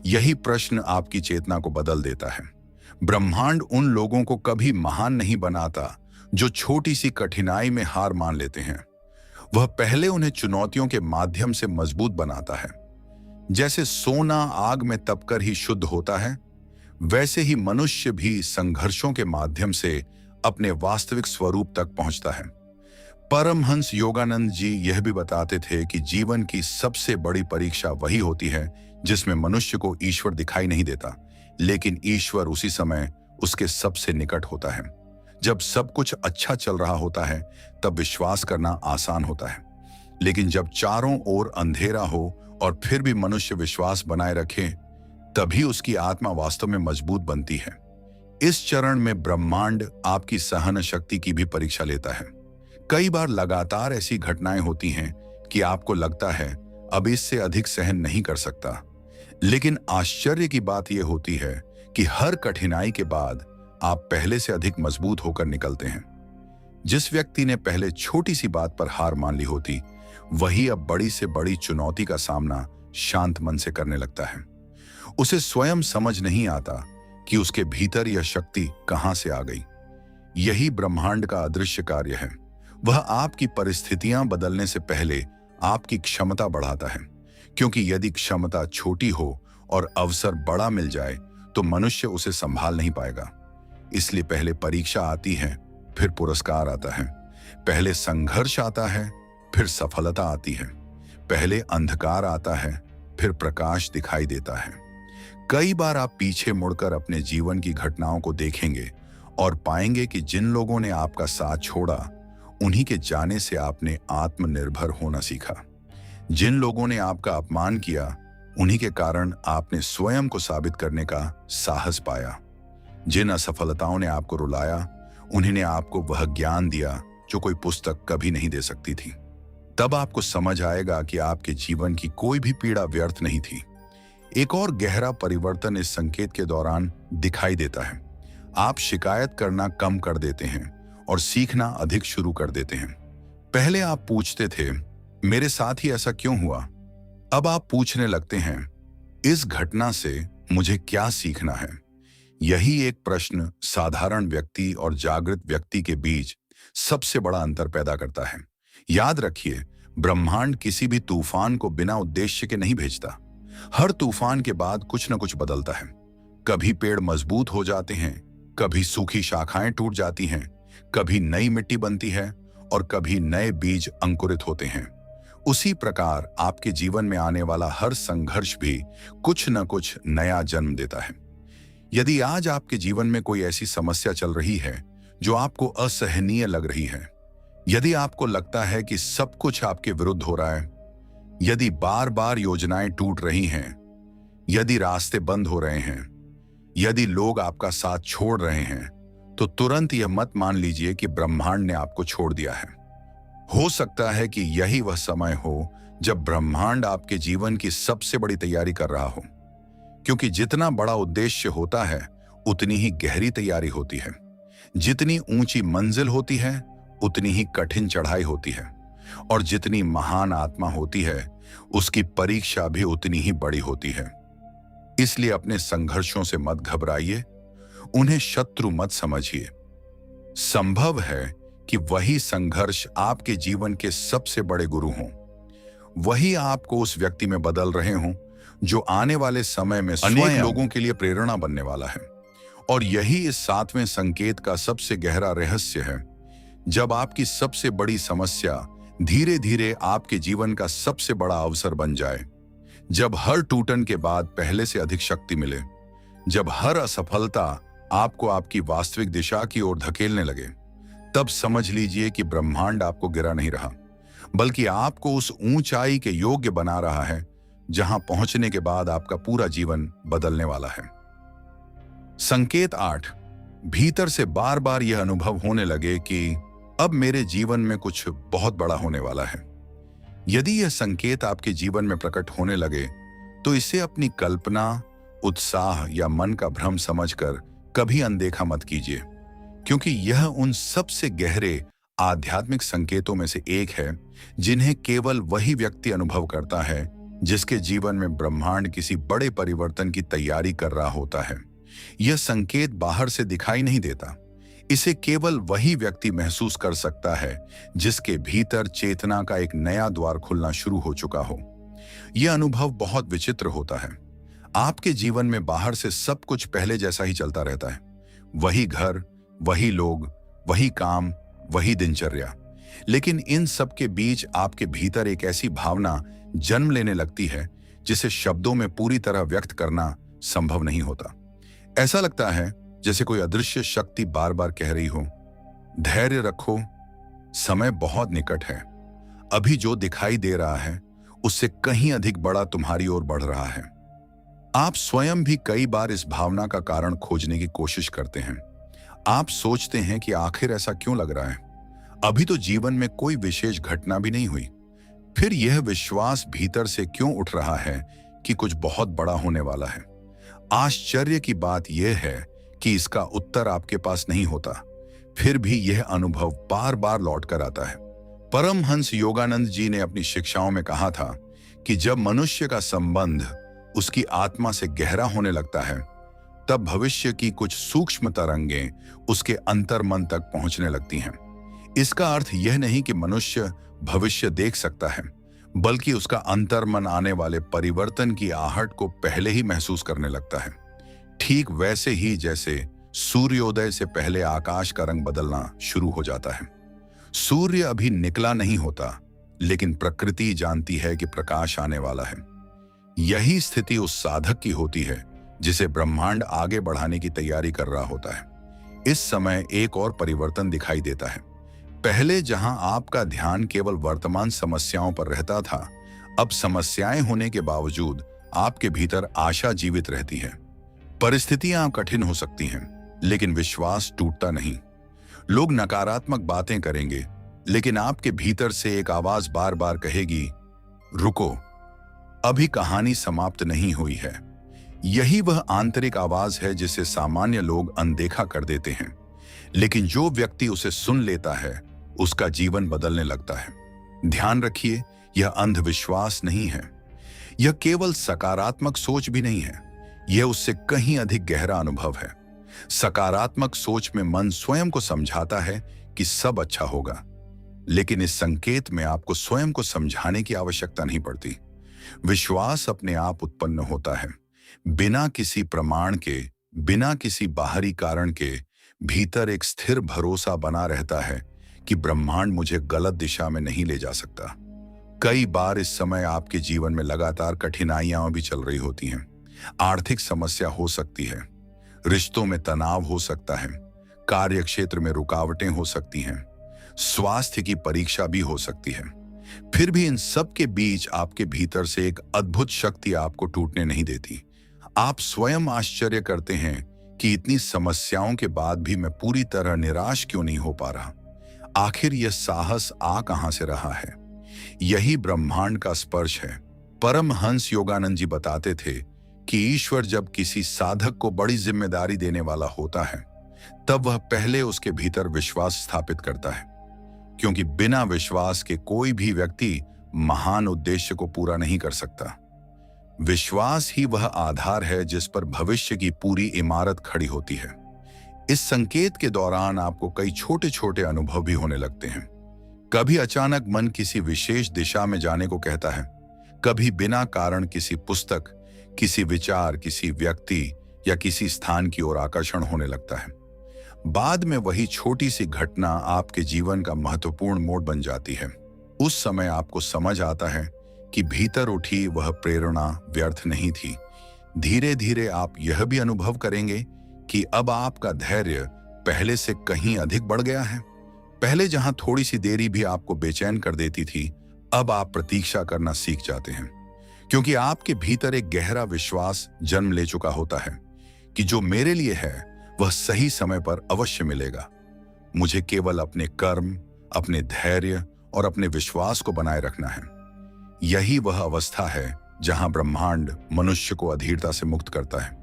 A: यही प्रश्न आपकी चेतना को बदल देता है। ब्रह्मांड उन लोगों को कभी महान नहीं बनाता जो छोटी सी कठिनाई में हार मान लेते हैं। वह पहले उन्हें चुनौतियों के माध्यम से मजबूत बनाता है। जैसे सोना आग में तपकर ही शुद्ध होता है, वैसे ही मनुष्य भी संघर्षों के माध्यम से अपने वास्तविक स्वरूप तक पहुंचता है। परमहंस योगानंद जी यह भी बताते थे कि जीवन की सबसे बड़ी परीक्षा वही होती है जिसमें मनुष्य को ईश्वर दिखाई नहीं देता, लेकिन ईश्वर उसी समय उसके सबसे निकट होता है। जब सब कुछ अच्छा चल रहा होता है तब विश्वास करना आसान होता है, लेकिन जब चारों ओर अंधेरा हो और फिर भी मनुष्य विश्वास बनाए रखे, तभी उसकी आत्मा वास्तव में मजबूत बनती है। इस चरण में ब्रह्मांड आपकी सहन शक्ति की भी परीक्षा लेता है। कई बार लगातार ऐसी घटनाएं होती हैं कि आपको लगता है अब इससे अधिक सहन नहीं कर सकता, लेकिन आश्चर्य की बात यह होती है कि हर कठिनाई के बाद आप पहले से अधिक मजबूत होकर निकलते हैं। जिस व्यक्ति ने पहले छोटी सी बात पर हार मान ली होती, वही अब बड़ी से बड़ी चुनौती का सामना शांत मन से करने लगता है। उसे स्वयं समझ नहीं आता कि उसके भीतर यह शक्ति कहां से आ गई। यही ब्रह्मांड का अदृश्य कार्य है। वह आपकी परिस्थितियां बदलने से पहले आपकी क्षमता बढ़ाता है, क्योंकि यदि क्षमता छोटी हो और अवसर बड़ा मिल जाए तो मनुष्य उसे संभाल नहीं पाएगा। इसलिए पहले परीक्षा आती है, फिर पुरस्कार आता है। पहले संघर्ष आता है, फिर सफलता आती है। पहले अंधकार आता है, फिर प्रकाश दिखाई देता है। कई बार आप पीछे मुड़कर अपने जीवन की घटनाओं को देखेंगे और पाएंगे कि जिन लोगों ने आपका साथ छोड़ा, उन्हीं के जाने से आपने आत्मनिर्भर होना सीखा। जिन लोगों ने आपका अपमान किया, उन्हीं के कारण आपने स्वयं को साबित करने का साहस पाया। जिन असफलताओं ने आपको रुलाया, उन्हीं ने आपको वह ज्ञान दिया जो कोई पुस्तक कभी नहीं दे सकती थी। तब आपको समझ आएगा कि आपके जीवन की कोई भी पीड़ा व्यर्थ नहीं थी। एक और गहरा परिवर्तन इस संकेत के दौरान दिखाई देता है। आप शिकायत करना कम कर देते हैं और सीखना अधिक शुरू कर देते हैं। पहले आप पूछते थे, मेरे साथ ही ऐसा क्यों हुआ? अब आप पूछने लगते हैं, इस घटना से मुझे क्या सीखना है? यही एक प्रश्न साधारण व्यक्ति और जागृत व्यक्ति के बीच सबसे बड़ा अंतर पैदा करता है। याद रखिए, ब्रह्मांड किसी भी तूफान को बिना उद्देश्य के नहीं भेजता। हर तूफान के बाद कुछ न कुछ बदलता है। कभी पेड़ मजबूत हो जाते हैं, कभी सूखी शाखाएं टूट जाती हैं, कभी नई मिट्टी बनती है और कभी नए बीज अंकुरित होते हैं। उसी प्रकार आपके जीवन में आने वाला हर संघर्ष भी कुछ न कुछ नया जन्म देता है। यदि आज आपके जीवन में कोई ऐसी समस्या चल रही है जो आपको असहनीय लग रही है, यदि आपको लगता है कि सब कुछ आपके विरुद्ध हो रहा है, यदि बार बार योजनाएं टूट रही हैं, यदि रास्ते बंद हो रहे हैं, यदि लोग आपका साथ छोड़ रहे हैं, तो तुरंत यह मत मान लीजिए कि ब्रह्मांड ने आपको छोड़ दिया है। हो सकता है कि यही वह समय हो जब ब्रह्मांड आपके जीवन की सबसे बड़ी तैयारी कर रहा हो, क्योंकि जितना बड़ा उद्देश्य होता है उतनी ही गहरी तैयारी होती है। जितनी ऊंची मंजिल होती है उतनी ही कठिन चढ़ाई होती है, और जितनी महान आत्मा होती है उसकी परीक्षा भी उतनी ही बड़ी होती है। इसलिए अपने संघर्षों से मत घबराइए, उन्हें शत्रु मत समझिए। संभव है कि वही संघर्ष आपके जीवन के सबसे बड़े गुरु हों। वही आपको उस व्यक्ति में बदल रहे हों जो आने वाले समय में अनेक लोगों के लिए प्रेरणा बनने वाला है। और यही इस 7वें संकेत का सबसे गहरा रहस्य है। जब आपकी सबसे बड़ी समस्या धीरे धीरे आपके जीवन का सबसे बड़ा अवसर बन जाए, जब हर टूटन के बाद पहले से अधिक शक्ति मिले, जब हर असफलता आपको आपकी वास्तविक दिशा की ओर धकेलने लगे, तब समझ लीजिए कि ब्रह्मांड आपको गिरा नहीं रहा, बल्कि आपको उस ऊंचाई के योग्य बना रहा है जहां पहुंचने के बाद आपका पूरा जीवन बदलने वाला है। संकेत 8, भीतर से बार बार यह अनुभव होने लगे कि अब मेरे जीवन में कुछ बहुत बड़ा होने वाला है। यदि यह संकेत आपके जीवन में प्रकट होने लगे तो इसे अपनी कल्पना, उत्साह या मन का भ्रम समझकर कभी अनदेखा मत कीजिए, क्योंकि यह उन सबसे गहरे आध्यात्मिक संकेतों में से एक है जिन्हें केवल वही व्यक्ति अनुभव करता है जिसके जीवन में ब्रह्मांड किसी बड़े परिवर्तन की तैयारी कर रहा होता है। यह संकेत बाहर से दिखाई नहीं देता। इसे केवल वही व्यक्ति महसूस कर सकता है जिसके भीतर चेतना का एक नया द्वार खुलना शुरू हो चुका हो। यह अनुभव बहुत विचित्र होता है। आपके जीवन में बाहर से सब कुछ पहले जैसा ही चलता रहता है। वही घर, वही लोग, वही काम, वही दिनचर्या। लेकिन इन सब के बीच आपके भीतर एक ऐसी भावना जन्म लेने लगती है जिसे शब्दों में पूरी तरह व्यक्त करना संभव नहीं होता। ऐसा लगता है जैसे कोई अदृश्य शक्ति बार बार कह रही हो, धैर्य रखो, समय बहुत निकट है। अभी जो दिखाई दे रहा है उससे कहीं अधिक बड़ा तुम्हारी ओर बढ़ रहा है। आप स्वयं भी कई बार इस भावना का कारण खोजने की कोशिश करते हैं। आप सोचते हैं कि आखिर ऐसा क्यों लग रहा है, अभी तो जीवन में कोई विशेष घटना भी नहीं हुई। फिर यह विश्वास भीतर से क्यों उठ रहा है कि कुछ बहुत बड़ा होने वाला है। आश्चर्य की बात यह है कि इसका उत्तर आपके पास नहीं होता, फिर भी यह अनुभव बार बार लौट कर आता है। परमहंस योगानंद जी ने अपनी शिक्षाओं में कहा था कि जब मनुष्य का संबंध उसकी आत्मा से गहरा होने लगता है, तब भविष्य की कुछ सूक्ष्म तरंगें उसके अंतर्मन तक पहुंचने लगती हैं। इसका अर्थ यह नहीं कि मनुष्य भविष्य देख सकता है, बल्कि उसका अंतर्मन आने वाले परिवर्तन की आहट को पहले ही महसूस करने लगता है। ठीक वैसे ही जैसे सूर्योदय से पहले आकाश का रंग बदलना शुरू हो जाता है। सूर्य अभी निकला नहीं होता, लेकिन प्रकृति जानती है कि प्रकाश आने वाला है। यही स्थिति उस साधक की होती है जिसे ब्रह्मांड आगे बढ़ाने की तैयारी कर रहा होता है। इस समय एक और परिवर्तन दिखाई देता है। पहले जहां आपका ध्यान केवल वर्तमान समस्याओं पर रहता था, अब समस्याएं होने के बावजूद आपके भीतर आशा जीवित रहती है। परिस्थितियां कठिन हो सकती हैं, लेकिन विश्वास टूटता नहीं। लोग नकारात्मक बातें करेंगे, लेकिन आपके भीतर से एक आवाज बार बार कहेगी, रुको, अभी कहानी समाप्त नहीं हुई है। यही वह आंतरिक आवाज है जिसे सामान्य लोग अनदेखा कर देते हैं, लेकिन जो व्यक्ति उसे सुन लेता है उसका जीवन बदलने लगता है। ध्यान रखिए, यह अंधविश्वास नहीं है, यह केवल सकारात्मक सोच भी नहीं है, यह उससे कहीं अधिक गहरा अनुभव है। सकारात्मक सोच में मन स्वयं को समझाता है कि सब अच्छा होगा, लेकिन इस संकेत में आपको स्वयं को समझाने की आवश्यकता नहीं पड़ती। विश्वास अपने आप उत्पन्न होता है, बिना किसी प्रमाण के, बिना किसी बाहरी कारण के। भीतर एक स्थिर भरोसा बना रहता है कि ब्रह्मांड मुझे गलत दिशा में नहीं ले जा सकता। कई बार इस समय आपके जीवन में लगातार कठिनाइयां भी चल रही होती हैं। आर्थिक समस्या हो सकती है, रिश्तों में तनाव हो सकता है, कार्य क्षेत्र में रुकावटें हो सकती हैं, स्वास्थ्य की परीक्षा भी हो सकती है। फिर भी इन सब के बीच आपके भीतर से एक अद्भुत शक्ति आपको टूटने नहीं देती। आप स्वयं आश्चर्य करते हैं कि इतनी समस्याओं के बाद भी मैं पूरी तरह निराश क्यों नहीं हो पा रहा। आखिर यह साहस आ कहां से रहा है? यही ब्रह्मांड का स्पर्श है। परमहंस योगानंद जी बताते थे कि ईश्वर जब किसी साधक को बड़ी जिम्मेदारी देने वाला होता है, तब वह पहले उसके भीतर विश्वास स्थापित करता है, क्योंकि बिना विश्वास के कोई भी व्यक्ति महान उद्देश्य को पूरा नहीं कर सकता। विश्वास ही वह आधार है जिस पर भविष्य की पूरी इमारत खड़ी होती है। इस संकेत के दौरान आपको कई छोटे छोटे अनुभव भी होने लगते हैं। कभी अचानक मन किसी विशेष दिशा में जाने को कहता है, कभी बिना कारण किसी पुस्तक, किसी विचार, किसी व्यक्ति या किसी स्थान की ओर आकर्षण होने लगता है। बाद में वही छोटी सी घटना आपके जीवन का महत्वपूर्ण मोड़ बन जाती है। उस समय आपको समझ आता है कि भीतर उठी वह प्रेरणा व्यर्थ नहीं थी। धीरे धीरे आप यह भी अनुभव करेंगे कि अब आपका धैर्य पहले से कहीं अधिक बढ़ गया है। पहले जहां थोड़ी सी देरी भी आपको बेचैन कर देती थी, अब आप प्रतीक्षा करना सीख जाते हैं, क्योंकि आपके भीतर एक गहरा विश्वास जन्म ले चुका होता है कि जो मेरे लिए है वह सही समय पर अवश्य मिलेगा। मुझे केवल अपने कर्म, अपने धैर्य और अपने विश्वास को बनाए रखना है। यही वह अवस्था है जहां ब्रह्मांड मनुष्य को अधीरता से मुक्त करता है,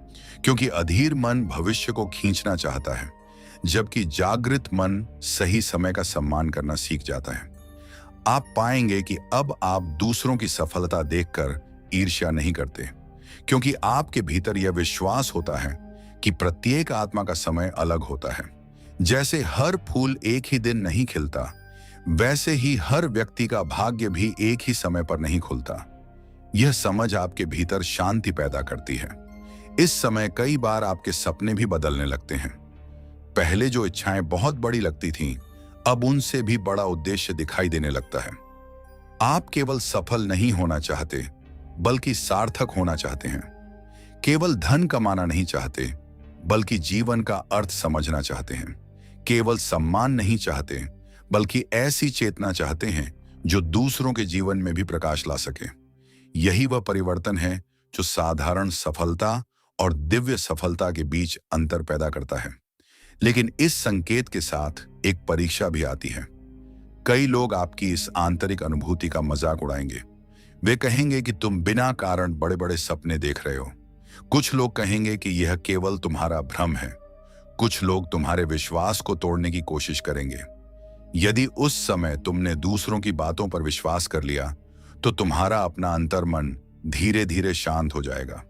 A: क्योंकि अधीर मन भविष्य को खींचना चाहता है, जबकि जागृत मन सही समय का सम्मान करना सीख जाता है। आप पाएंगे कि अब आप दूसरों की सफलता देखकर ईर्ष्या नहीं करते, क्योंकि आपके भीतर यह विश्वास होता है कि प्रत्येक आत्मा का समय अलग होता है। जैसे हर फूल एक ही दिन नहीं खिलता, वैसे ही हर व्यक्ति का भाग्य भी एक ही समय पर नहीं खुलता। यह समझ आपके भीतर शांति पैदा करती है। इस समय कई बार आपके सपने भी बदलने लगते हैं। पहले जो इच्छाएं बहुत बड़ी लगती थीं, अब उनसे भी बड़ा उद्देश्य दिखाई देने लगता है। आप केवल सफल नहीं होना चाहते, बल्कि सार्थक होना चाहते हैं। केवल धन कमाना नहीं चाहते, बल्कि जीवन का अर्थ समझना चाहते हैं। केवल सम्मान नहीं चाहते, बल्कि ऐसी चेतना चाहते हैं जो दूसरों के जीवन में भी प्रकाश ला सके। यही वह परिवर्तन है जो साधारण सफलता और दिव्य सफलता के बीच अंतर पैदा करता है। लेकिन इस संकेत के साथ एक परीक्षा भी आती है। कई लोग आपकी इस आंतरिक अनुभूति का मजाक उड़ाएंगे। वे कहेंगे कि तुम बिना कारण बड़े बड़े सपने देख रहे हो। कुछ लोग कहेंगे कि यह केवल तुम्हारा भ्रम है। कुछ लोग तुम्हारे विश्वास को तोड़ने की कोशिश करेंगे। यदि उस समय तुमने दूसरों की बातों पर विश्वास कर लिया, तो तुम्हारा अपना अंतर्मन धीरे धीरे शांत हो जाएगा।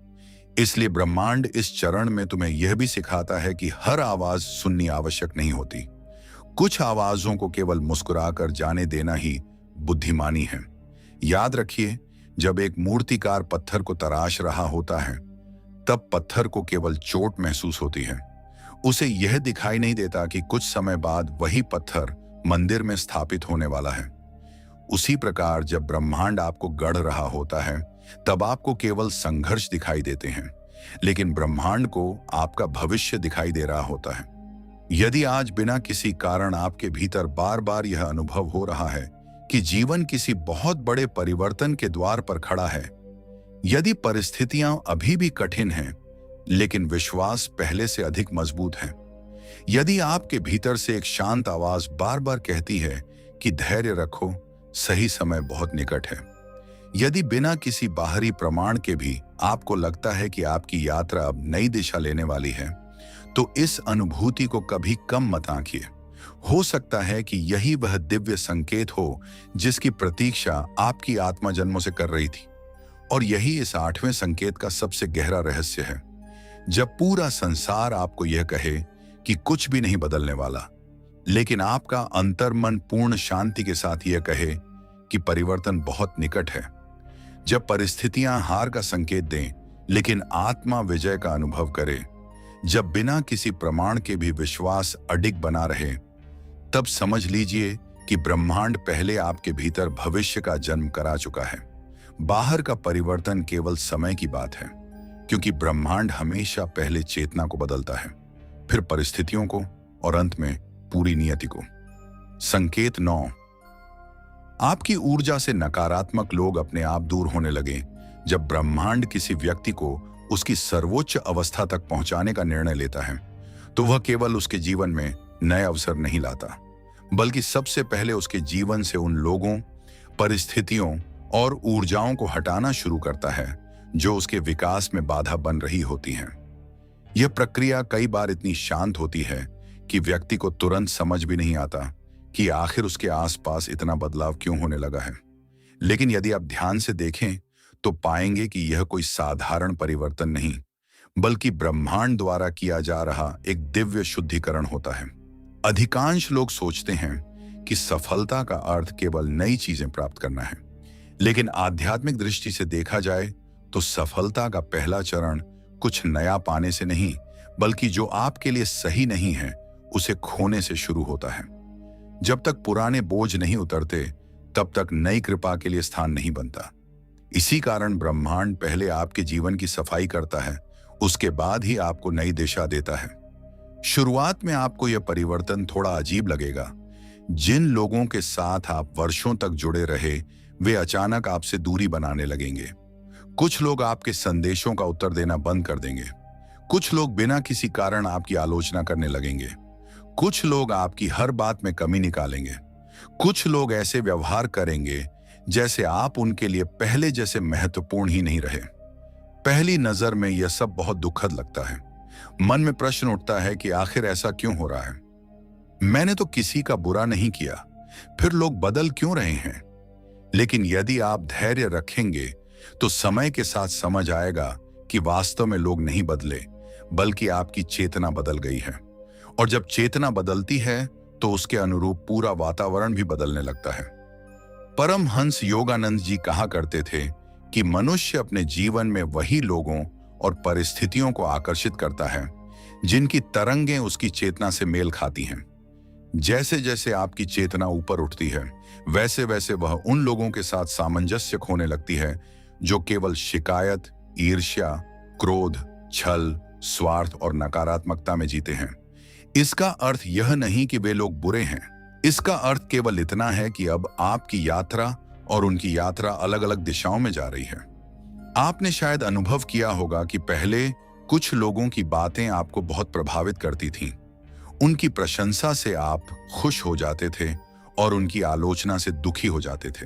A: इसलिए ब्रह्मांड इस चरण में तुम्हें यह भी सिखाता है कि हर आवाज सुननी आवश्यक नहीं होती। कुछ आवाजों को केवल मुस्कुराकर जाने देना ही बुद्धिमानी है। याद रखिए, जब एक मूर्तिकार पत्थर को तराश रहा होता है, तब पत्थर को केवल चोट महसूस होती है। उसे यह दिखाई नहीं देता कि कुछ समय बाद वही पत्थर मंदिर में स्थापित होने वाला है। उसी प्रकार जब ब्रह्मांड आपको गढ़ रहा होता है, तब आपको केवल संघर्ष दिखाई देते हैं, लेकिन ब्रह्मांड को आपका भविष्य दिखाई दे रहा होता है। यदि आज बिना किसी कारण आपके भीतर बार बार यह अनुभव हो रहा है कि जीवन किसी बहुत बड़े परिवर्तन के द्वार पर खड़ा है, यदि परिस्थितियां अभी भी कठिन हैं, लेकिन विश्वास पहले से अधिक मजबूत है, यदि आपके भीतर से एक शांत आवाज बार बार कहती है कि धैर्य रखो, सही समय बहुत निकट है, यदि बिना किसी बाहरी प्रमाण के भी आपको लगता है कि आपकी यात्रा अब नई दिशा लेने वाली है, तो इस अनुभूति को कभी कम मत आंकिए। हो सकता है कि यही वह दिव्य संकेत हो जिसकी प्रतीक्षा आपकी आत्मा जन्मों से कर रही थी। और यही इस 8वें संकेत का सबसे गहरा रहस्य है। जब पूरा संसार आपको यह कहे कि कुछ भी नहीं बदलने वाला, लेकिन आपका अंतर्मन पूर्ण शांति के साथ यह कहे कि परिवर्तन बहुत निकट है। जब परिस्थितियां हार का संकेत दें, लेकिन आत्मा विजय का अनुभव करे, जब बिना किसी प्रमाण के भी विश्वास अडिग बना रहे, तब समझ लीजिए कि ब्रह्मांड पहले आपके भीतर भविष्य का जन्म करा चुका है। बाहर का परिवर्तन केवल समय की बात है, क्योंकि ब्रह्मांड हमेशा पहले चेतना को बदलता है, फिर परिस्थितियों को और अंत में पूरी नियति को। संकेत 9। आपकी ऊर्जा से नकारात्मक लोग अपने आप दूर होने लगे। जब ब्रह्मांड किसी व्यक्ति को उसकी सर्वोच्च अवस्था तक पहुंचाने का निर्णय लेता है, तो वह केवल उसके जीवन में नए अवसर नहीं लाता, बल्कि सबसे पहले उसके जीवन से उन लोगों, परिस्थितियों और ऊर्जाओं को हटाना शुरू करता है जो उसके विकास में बाधा बन रही होती हैं। यह प्रक्रिया कई बार इतनी शांत होती है कि व्यक्ति को तुरंत समझ भी नहीं आता कि आखिर उसके आसपास इतना बदलाव क्यों होने लगा है। लेकिन यदि आप ध्यान से देखें तो पाएंगे कि यह कोई साधारण परिवर्तन नहीं, बल्कि ब्रह्मांड द्वारा किया जा रहा एक दिव्य शुद्धिकरण होता है। अधिकांश लोग सोचते हैं कि सफलता का अर्थ केवल नई चीजें प्राप्त करना है, लेकिन आध्यात्मिक दृष्टि से देखा जाए तो सफलता का पहला चरण कुछ नया पाने से नहीं, बल्कि जो आपके लिए सही नहीं है उसे खोने से शुरू होता है। जब तक पुराने बोझ नहीं उतरते, तब तक नई कृपा के लिए स्थान नहीं बनता। इसी कारण ब्रह्मांड पहले आपके जीवन की सफाई करता है, उसके बाद ही आपको नई दिशा देता है। शुरुआत में आपको यह परिवर्तन थोड़ा अजीब लगेगा। जिन लोगों के साथ आप वर्षों तक जुड़े रहे, वे अचानक आपसे दूरी बनाने लगेंगे। कुछ लोग आपके संदेशों का उत्तर देना बंद कर देंगे। कुछ लोग बिना किसी कारण आपकी आलोचना करने लगेंगे। कुछ लोग आपकी हर बात में कमी निकालेंगे। कुछ लोग ऐसे व्यवहार करेंगे जैसे आप उनके लिए पहले जैसे महत्वपूर्ण ही नहीं रहे। पहली नजर में यह सब बहुत दुखद लगता है। मन में प्रश्न उठता है कि आखिर ऐसा क्यों हो रहा है? मैंने तो किसी का बुरा नहीं किया, फिर लोग बदल क्यों रहे हैं? लेकिन यदि आप धैर्य रखेंगे तो समय के साथ समझ आएगा कि वास्तव में लोग नहीं बदले, बल्कि आपकी चेतना बदल गई है। और जब चेतना बदलती है तो उसके अनुरूप पूरा वातावरण भी बदलने लगता है। परमहंस योगानंद जी कहा करते थे कि मनुष्य अपने जीवन में वही लोगों और परिस्थितियों को आकर्षित करता है जिनकी तरंगें उसकी चेतना से मेल खाती हैं। जैसे जैसे आपकी चेतना ऊपर उठती है, वैसे वैसे वह उन लोगों के साथ सामंजस्य खोने लगती है जो केवल शिकायत, ईर्ष्या, क्रोध, छल, स्वार्थ और नकारात्मकता में जीते हैं। इसका अर्थ यह नहीं कि वे लोग बुरे हैं। इसका अर्थ केवल इतना है कि अब आपकी यात्रा और उनकी यात्रा अलग अलग दिशाओं में जा रही है। आपने शायद अनुभव किया होगा कि पहले कुछ लोगों की बातें आपको बहुत प्रभावित करती थीं। उनकी प्रशंसा से आप खुश हो जाते थे और उनकी आलोचना से दुखी हो जाते थे।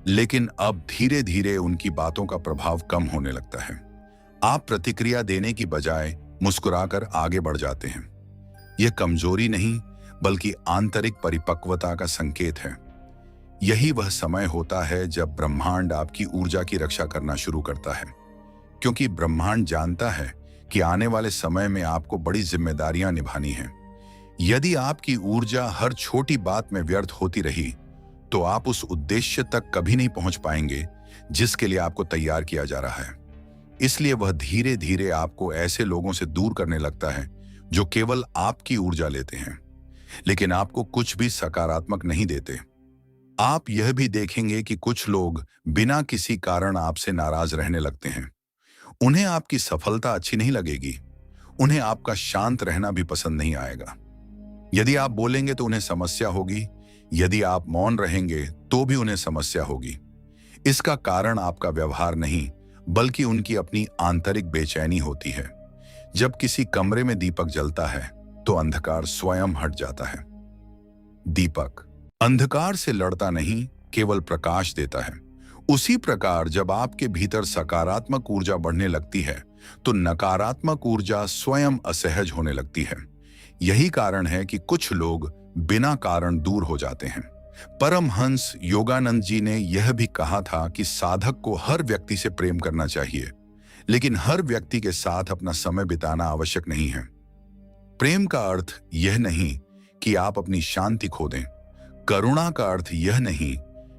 A: लेकिन अब धीरे धीरे उनकी बातों का प्रभाव कम होने लगता है। आप प्रतिक्रिया देने की बजाय मुस्कुराकर आगे बढ़ जाते हैं। यह कमजोरी नहीं, बल्कि आंतरिक परिपक्वता का संकेत है। यही वह समय होता है जब ब्रह्मांड आपकी ऊर्जा की रक्षा करना शुरू करता है, क्योंकि ब्रह्मांड जानता है कि आने वाले समय में आपको बड़ी जिम्मेदारियां निभानी हैं। यदि आपकी ऊर्जा हर छोटी बात में व्यर्थ होती रही, तो आप उस उद्देश्य तक कभी नहीं पहुंच पाएंगे जिसके लिए आपको तैयार किया जा रहा है। इसलिए वह धीरे धीरे आपको ऐसे लोगों से दूर करने लगता है जो केवल आपकी ऊर्जा लेते हैं, लेकिन आपको कुछ भी सकारात्मक नहीं देते। आप यह भी देखेंगे कि कुछ लोग बिना किसी कारण आपसे नाराज रहने लगते हैं। उन्हें आपकी सफलता अच्छी नहीं लगेगी, उन्हें आपका शांत रहना भी पसंद नहीं आएगा। यदि आप बोलेंगे तो उन्हें समस्या होगी, यदि आप मौन रहेंगे तो भी उन्हें समस्या होगी। इसका कारण आपका व्यवहार नहीं, बल्कि उनकी अपनी आंतरिक बेचैनी होती है। जब किसी कमरे में दीपक जलता है तो अंधकार स्वयं हट जाता है। दीपक अंधकार से लड़ता नहीं, केवल प्रकाश देता है। उसी प्रकार जब आपके भीतर सकारात्मक ऊर्जा बढ़ने लगती है तो नकारात्मक ऊर्जा स्वयं असहज होने लगती है। यही कारण है कि कुछ लोग बिना कारण दूर हो जाते हैं। परमहंस योगानंद जी ने यह भी कहा था कि साधक को हर व्यक्ति से प्रेम करना चाहिए, लेकिन हर व्यक्ति के साथ अपना समय बिताना आवश्यक नहीं है। प्रेम का अर्थ यह नहीं कि आप अपनी शांति खो दें। करुणा का अर्थ यह नहीं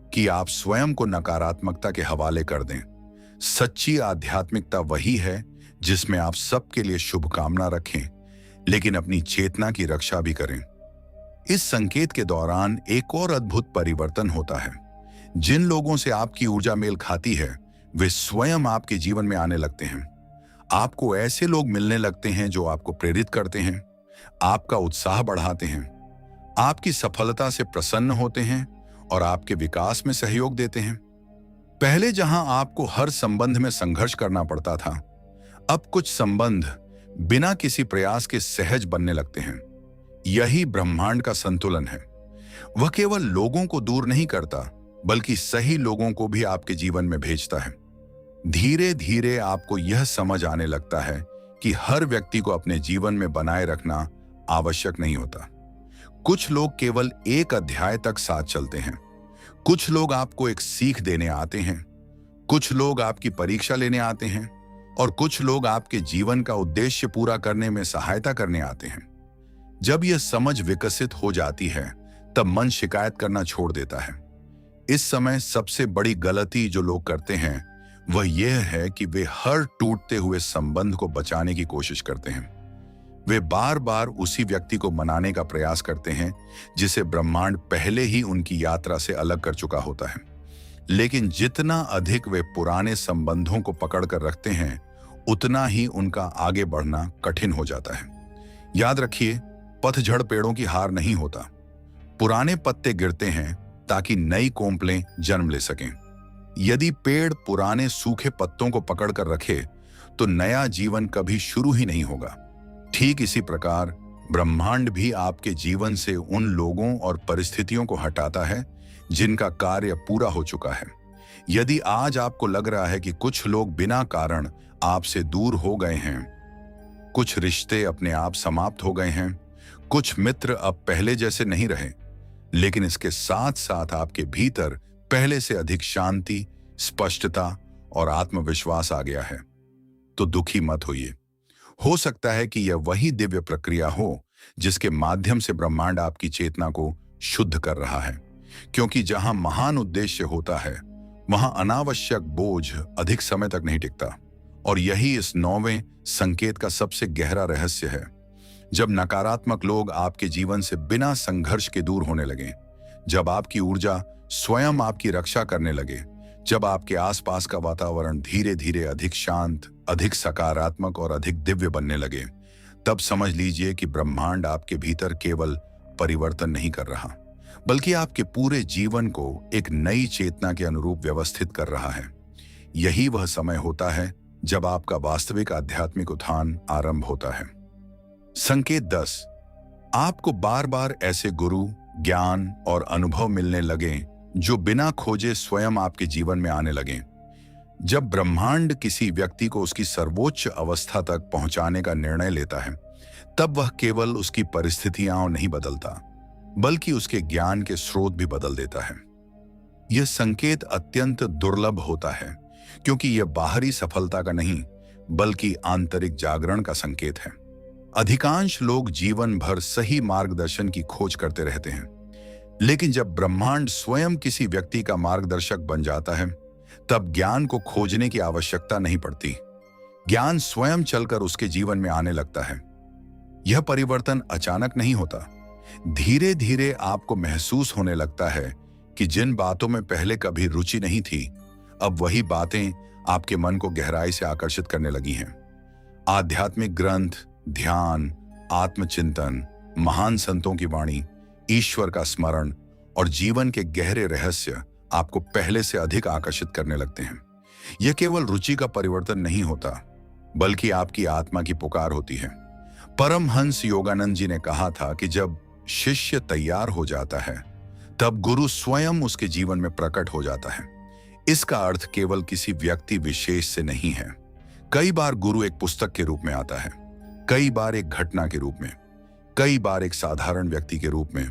A: कि आप स्वयं को नकारात्मकता के हवाले कर दें। सच्ची आध्यात्मिकता वही है जिसमें आप सबके लिए शुभकामना रखें, लेकिन अपनी चेतना की रक्षा भी करें। इस संकेत के दौरान एक और अद्भुत परिवर्तन होता है। जिन लोगों से आपकी ऊर्जा मेल खाती है, वे स्वयं आपके जीवन में आने लगते हैं। आपको ऐसे लोग मिलने लगते हैं जो आपको प्रेरित करते हैं, आपका उत्साह बढ़ाते हैं, आपकी सफलता से प्रसन्न होते हैं और आपके विकास में सहयोग देते हैं। पहले जहां आपको हर संबंध में संघर्ष करना पड़ता था, अब कुछ संबंध बिना किसी प्रयास के सहज बनने लगते हैं। यही ब्रह्मांड का संतुलन है। वह केवल लोगों को दूर नहीं करता, बल्कि सही लोगों को भी आपके जीवन में भेजता है। धीरे धीरे आपको यह समझ आने लगता है कि हर व्यक्ति को अपने जीवन में बनाए रखना आवश्यक नहीं होता। कुछ लोग केवल एक अध्याय तक साथ चलते हैं, कुछ लोग आपको एक सीख देने आते हैं, कुछ लोग आपकी परीक्षा लेने आते हैं और कुछ लोग आपके जीवन का उद्देश्य पूरा करने में सहायता करने आते हैं। जब यह समझ विकसित हो जाती है, तब मन शिकायत करना छोड़ देता है। इस समय सबसे बड़ी गलती जो लोग करते हैं वह यह है कि वे हर टूटते हुए संबंध को बचाने की कोशिश करते हैं। वे बार बार उसी व्यक्ति को मनाने का प्रयास करते हैं जिसे ब्रह्मांड पहले ही उनकी यात्रा से अलग कर चुका होता है। लेकिन जितना अधिक वे पुराने संबंधों को पकड़ कर रखते हैं, उतना ही उनका आगे बढ़ना कठिन हो जाता है। याद रखिए, पतझड़ पेड़ों की हार नहीं होता। पुराने पत्ते गिरते हैं ताकि नई कोंपलें जन्म ले सकें। यदि पेड़ पुराने सूखे पत्तों को पकड़ कर रखे तो नया जीवन कभी शुरू ही नहीं होगा। ठीक इसी प्रकार ब्रह्मांड भी आपके जीवन से उन लोगों और परिस्थितियों को हटाता है जिनका कार्य पूरा हो चुका है। यदि आज आपको लग रहा है कि कुछ लोग बिना कारण आपसे दूर हो गए हैं, कुछ रिश्ते अपने आप समाप्त हो गए हैं, कुछ मित्र अब पहले जैसे नहीं रहे, लेकिन इसके साथ साथ आपके भीतर पहले से अधिक शांति, स्पष्टता और आत्मविश्वास आ गया है, तो दुखी मत होइए। हो सकता है कि यह वही दिव्य प्रक्रिया हो जिसके माध्यम से ब्रह्मांड आपकी चेतना को शुद्ध कर रहा है, क्योंकि जहां महान उद्देश्य होता है वहां अनावश्यक बोझ अधिक समय तक नहीं टिकता। और यही इस 9वें संकेत का सबसे गहरा रहस्य है। जब नकारात्मक लोग आपके जीवन से बिना संघर्ष के दूर होने लगे, जब आपकी ऊर्जा स्वयं आपकी रक्षा करने लगे, जब आपके आसपास का वातावरण धीरे धीरे अधिक शांत, अधिक सकारात्मक और अधिक दिव्य बनने लगे, तब समझ लीजिए कि ब्रह्मांड आपके भीतर केवल परिवर्तन नहीं कर रहा, बल्कि आपके पूरे जीवन को एक नई चेतना के अनुरूप व्यवस्थित कर रहा है। यही वह समय होता है जब आपका वास्तविक आध्यात्मिक उत्थान आरंभ होता है। संकेत 10, आपको बार बार ऐसे गुरु, ज्ञान और अनुभव मिलने लगे जो बिना खोजे स्वयं आपके जीवन में आने लगे। जब ब्रह्मांड किसी व्यक्ति को उसकी सर्वोच्च अवस्था तक पहुंचाने का निर्णय लेता है, तब वह केवल उसकी परिस्थितियां नहीं बदलता, बल्कि उसके ज्ञान के स्रोत भी बदल देता है। यह संकेत अत्यंत दुर्लभ होता है, क्योंकि यह बाहरी सफलता का नहीं बल्कि आंतरिक जागरण का संकेत है। अधिकांश लोग जीवन भर सही मार्गदर्शन की खोज करते रहते हैं, लेकिन जब ब्रह्मांड स्वयं किसी व्यक्ति का मार्गदर्शक बन जाता है, तब ज्ञान को खोजने की आवश्यकता नहीं पड़ती। ज्ञान स्वयं चलकर उसके जीवन में आने लगता है। यह परिवर्तन अचानक नहीं होता। धीरे धीरे आपको महसूस होने लगता है कि जिन बातों में पहले कभी रुचि नहीं थी, अब वही बातें आपके मन को गहराई से आकर्षित करने लगी हैं। आध्यात्मिक ग्रंथ, ध्यान, आत्मचिंतन, महान संतों की वाणी, ईश्वर का स्मरण और जीवन के गहरे रहस्य आपको पहले से अधिक आकर्षित करने लगते हैं। यह केवल रुचि का परिवर्तन नहीं होता, बल्कि आपकी आत्मा की पुकार होती है। परमहंस योगानंद जी ने कहा था कि जब शिष्य तैयार हो जाता है, तब गुरु स्वयं उसके जीवन में प्रकट हो जाता है। इसका अर्थ केवल किसी व्यक्ति विशेष से नहीं है। कई बार गुरु एक पुस्तक के रूप में आता है, कई बार एक घटना के रूप में, कई बार एक साधारण व्यक्ति के रूप में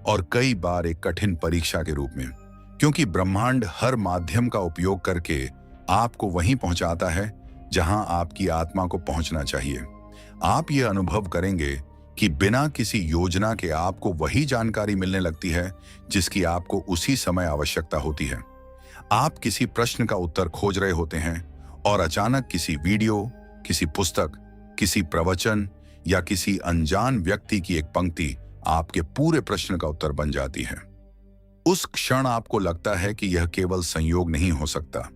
A: और कई बार एक कठिन परीक्षा के रूप में, क्योंकि ब्रह्मांड हर माध्यम का उपयोग करके आपको वहीं पहुंचाता है जहां आपकी आत्मा को पहुंचना चाहिए। आप ये अनुभव करेंगे कि बिना किसी योजना के आपको वही जानकारी मिलने लगती है जिसकी आपको उसी समय आवश्यकता होती है। आप किसी प्रश्न का उत्तर खोज रहे होते हैं और अचानक किसी वीडियो, किसी पुस्तक, किसी प्रवचन या किसी अनजान व्यक्ति की एक पंक्ति आपके पूरे प्रश्न का उत्तर बन जाती है। उस क्षण आपको लगता है कि यह केवल संयोग नहीं हो सकता।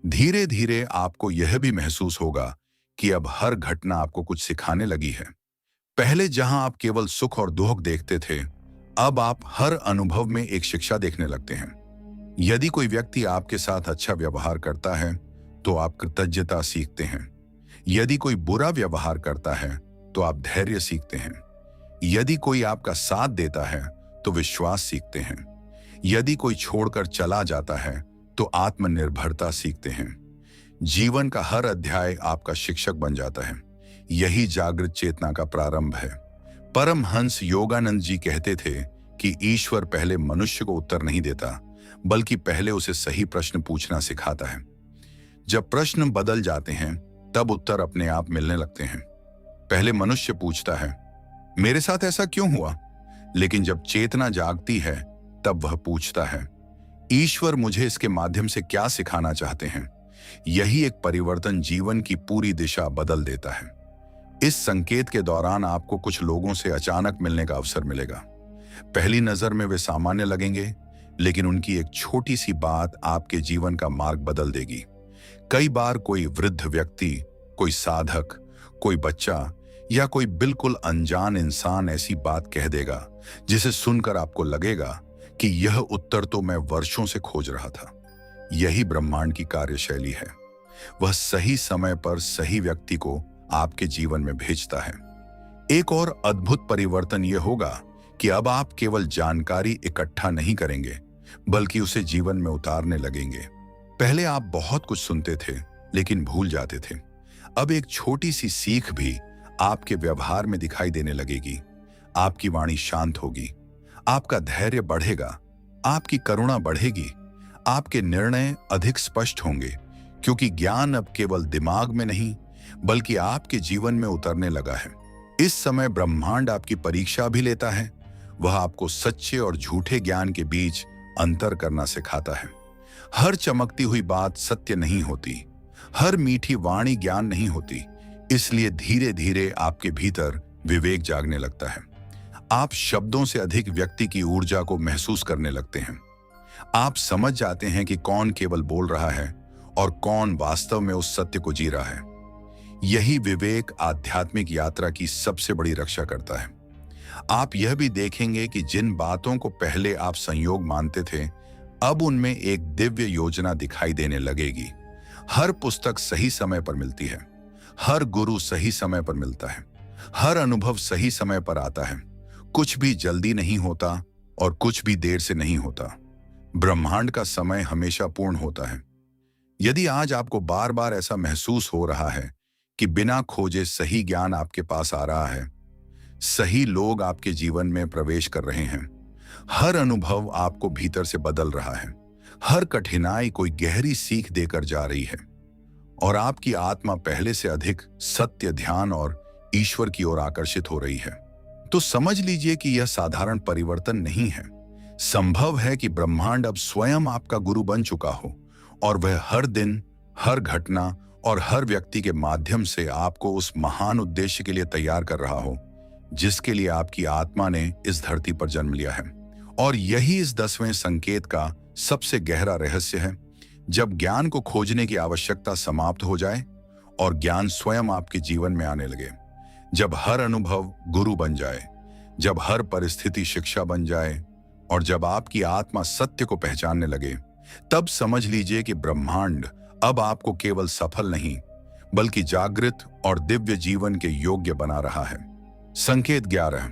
A: धीरे धीरे आपको यह भी महसूस होगा कि अब हर घटना आपको कुछ सिखाने लगी है। पहले जहां आप केवल सुख और दुख देखते थे, अब आप हर अनुभव में एक शिक्षा देखने लगते हैं। यदि कोई व्यक्ति आपके साथ अच्छा व्यवहार करता है, तो आप कृतज्ञता सीखते हैं। यदि कोई बुरा व्यवहार करता है, तो आप धैर्य सीखते हैं। यदि कोई आपका साथ देता है, तो विश्वास सीखते हैं। यदि कोई छोड़कर चला जाता है, तो आत्मनिर्भरता सीखते हैं। जीवन का हर अध्याय आपका शिक्षक बन जाता है। यही जागृत चेतना का प्रारंभ है। परमहंस योगानंद जी कहते थे कि ईश्वर पहले मनुष्य को उत्तर नहीं देता, बल्कि पहले उसे सही प्रश्न पूछना सिखाता है। जब प्रश्न बदल जाते हैं, तब उत्तर अपने आप मिलने लगते हैं। पहले मनुष्य पूछता है, मेरे साथ ऐसा क्यों हुआ? लेकिन जब चेतना जागती है, तब वह पूछता है, ईश्वर मुझे इसके माध्यम से क्या सिखाना चाहते हैं? यही एक परिवर्तन जीवन की पूरी दिशा बदल देता है। इस संकेत के दौरान आपको कुछ लोगों से अचानक मिलने का अवसर मिलेगा। पहली नजर में वे सामान्य लगेंगे, लेकिन उनकी एक छोटी सी बात आपके जीवन का मार्ग बदल देगी। कई बार कोई वृद्ध व्यक्ति, कोई साधक, कोई बच्चा या कोई बिल्कुल अनजान इंसान ऐसी बात कह देगा जिसे सुनकर आपको लगेगा कि यह उत्तर तो मैं वर्षों से खोज रहा था। यही ब्रह्मांड की कार्यशैली है। वह सही समय पर सही व्यक्ति को आपके जीवन में भेजता है। एक और अद्भुत परिवर्तन यह होगा कि अब आप केवल जानकारी इकट्ठा नहीं करेंगे, बल्कि उसे जीवन में उतारने लगेंगे। पहले आप बहुत कुछ सुनते थे, लेकिन भूल जाते थे। अब एक छोटी सी सीख भी आपके व्यवहार में दिखाई देने लगेगी। आपकी वाणी शांत होगी, आपका धैर्य बढ़ेगा, आपकी करुणा बढ़ेगी, आपके निर्णय अधिक स्पष्ट होंगे, क्योंकि ज्ञान अब केवल दिमाग में नहीं, बल्कि आपके जीवन में उतरने लगा है। इस समय ब्रह्मांड आपकी परीक्षा भी लेता है। वह आपको सच्चे और झूठे ज्ञान के बीच अंतर करना सिखाता है। हर चमकती हुई बात सत्य नहीं होती, हर मीठी वाणी ज्ञान नहीं होती। इसलिए धीरे धीरे आपके भीतर विवेक जागने लगता है। आप शब्दों से अधिक व्यक्ति की ऊर्जा को महसूस करने लगते हैं। आप समझ जाते हैं कि कौन केवल बोल रहा है और कौन वास्तव में उस सत्य को जी रहा है। यही विवेक आध्यात्मिक यात्रा की सबसे बड़ी रक्षा करता है। आप यह भी देखेंगे कि जिन बातों को पहले आप संयोग मानते थे, अब उनमें एक दिव्य योजना दिखाई देने लगेगी। हर पुस्तक सही समय पर मिलती है, हर गुरु सही समय पर मिलता है, हर अनुभव सही समय पर आता है। कुछ भी जल्दी नहीं होता और कुछ भी देर से नहीं होता। ब्रह्मांड का समय हमेशा पूर्ण होता है। यदि आज आपको बार बार ऐसा महसूस हो रहा है कि बिना खोजे सही ज्ञान आपके पास आ रहा है, सही लोग आपके जीवन में प्रवेश कर रहे हैं, हर अनुभव आपको भीतर से बदल रहा है, हर कठिनाई कोई गहरी सीख देकर जा रही है और आपकी आत्मा पहले से अधिक सत्य, ध्यान और ईश्वर की ओर आकर्षित हो रही है। तो समझ लीजिए कि यह साधारण परिवर्तन नहीं है। संभव है कि ब्रह्मांड अब स्वयं आपका गुरु बन चुका हो और वह हर दिन, हर घटना और हर व्यक्ति के माध्यम से आपको उस महान उद्देश्य के लिए तैयार कर रहा हो जिसके लिए आपकी आत्मा ने इस धरती पर जन्म लिया है। और यही इस 10वें संकेत का सबसे गहरा रहस्य है। जब ज्ञान को खोजने की आवश्यकता समाप्त हो जाए और ज्ञान स्वयं आपके जीवन में आने लगे, जब हर अनुभव गुरु बन जाए, जब हर परिस्थिति शिक्षा बन जाए और जब आपकी आत्मा सत्य को पहचानने लगे, तब समझ लीजिए कि ब्रह्मांड अब आपको केवल सफल नहीं बल्कि जागृत और दिव्य जीवन के योग्य बना रहा है। संकेत 11,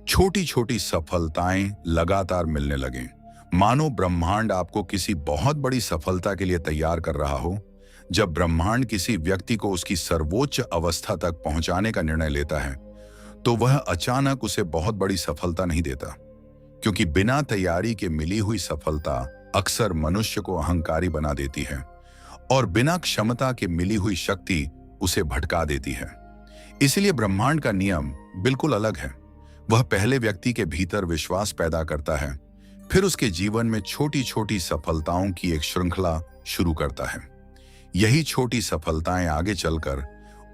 A: छोटी छोटी सफलताएं लगातार मिलने लगें। मानो ब्रह्मांड आपको किसी बहुत बड़ी सफलता के लिए तैयार कर रहा हो। जब ब्रह्मांड किसी व्यक्ति को उसकी सर्वोच्च अवस्था तक पहुंचाने का निर्णय लेता है तो वह अचानक उसे बहुत बड़ी सफलता नहीं देता, क्योंकि बिना तैयारी के मिली हुई सफलता अक्सर मनुष्य को अहंकारी बना देती है और बिना क्षमता के मिली हुई शक्ति उसे भटका देती है। इसलिए ब्रह्मांड का नियम बिल्कुल अलग है। वह पहले व्यक्ति के भीतर विश्वास पैदा करता है, फिर उसके जीवन में छोटी छोटी सफलताओं की एक श्रृंखला शुरू करता है। यही छोटी सफलताएं आगे चलकर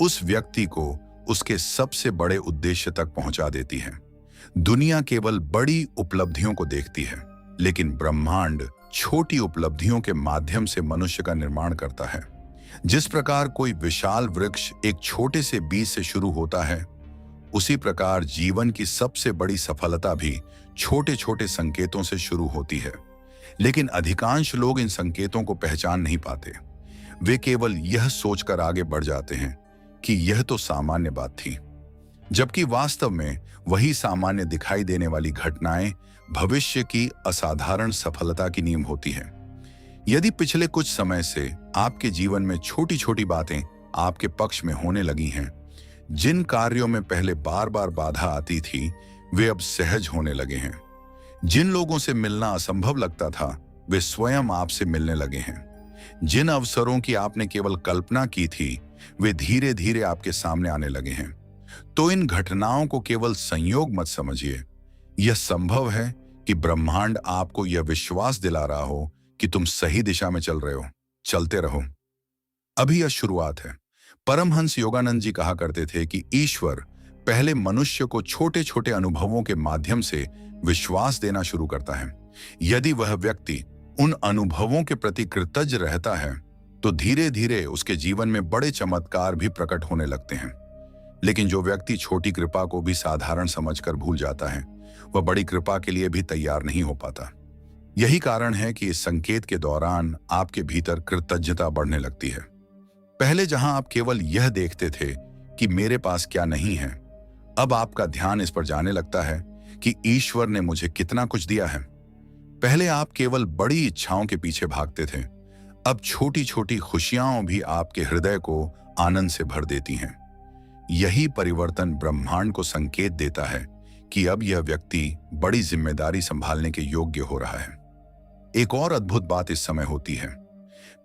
A: उस व्यक्ति को उसके सबसे बड़े उद्देश्य तक पहुंचा देती हैं। दुनिया केवल बड़ी उपलब्धियों को देखती है, लेकिन ब्रह्मांड छोटी उपलब्धियों के माध्यम से मनुष्य का निर्माण करता है। जिस प्रकार कोई विशाल वृक्ष एक छोटे से बीज से शुरू होता है, उसी प्रकार जीवन की सबसे बड़ी सफलता भी छोटे छोटे संकेतों से शुरू होती है। लेकिन अधिकांश लोग इन संकेतों को पहचान नहीं पाते। वे केवल यह सोचकर आगे बढ़ जाते हैं कि यह तो सामान्य बात थी, जबकि वास्तव में वही सामान्य दिखाई देने वाली घटनाएं भविष्य की असाधारण सफलता की नींव होती है। यदि पिछले कुछ समय से आपके जीवन में छोटी छोटी बातें आपके पक्ष में होने लगी हैं, जिन कार्यों में पहले बार बार बाधा आती थी वे अब सहज होने लगे हैं। जिन लोगों से मिलना असंभव लगता था वे स्वयं आपसे मिलने लगे हैं। जिन अवसरों की आपने केवल कल्पना की थी वे धीरे धीरे आपके सामने आने लगे हैं। तो इन घटनाओं को केवल संयोग मत समझिए। यह संभव है कि ब्रह्मांड आपको यह विश्वास दिला रहा हो कि तुम सही दिशा में चल रहे हो। चलते रहो, अभी यह शुरुआत है। परमहंस योगानंद जी कहा करते थे कि ईश्वर पहले मनुष्य को छोटे छोटे अनुभवों के माध्यम से विश्वास देना शुरू करता है। यदि वह व्यक्ति उन अनुभवों के प्रति कृतज्ञ रहता है तो धीरे धीरे उसके जीवन में बड़े चमत्कार भी प्रकट होने लगते हैं। लेकिन जो व्यक्ति छोटी कृपा को भी साधारण समझकर भूल जाता है, वह बड़ी कृपा के लिए भी तैयार नहीं हो पाता। यही कारण है कि इस संकेत के दौरान आपके भीतर कृतज्ञता बढ़ने लगती है। पहले जहां आप केवल यह देखते थे कि मेरे पास क्या नहीं है, अब आपका ध्यान इस पर जाने लगता है कि ईश्वर ने मुझे कितना कुछ दिया है। पहले आप केवल बड़ी इच्छाओं के पीछे भागते थे, अब छोटी छोटी खुशियां भी आपके हृदय को आनंद से भर देती हैं। यही परिवर्तन ब्रह्मांड को संकेत देता है कि अब यह व्यक्ति बड़ी जिम्मेदारी संभालने के योग्य हो रहा है। एक और अद्भुत बात इस समय होती है।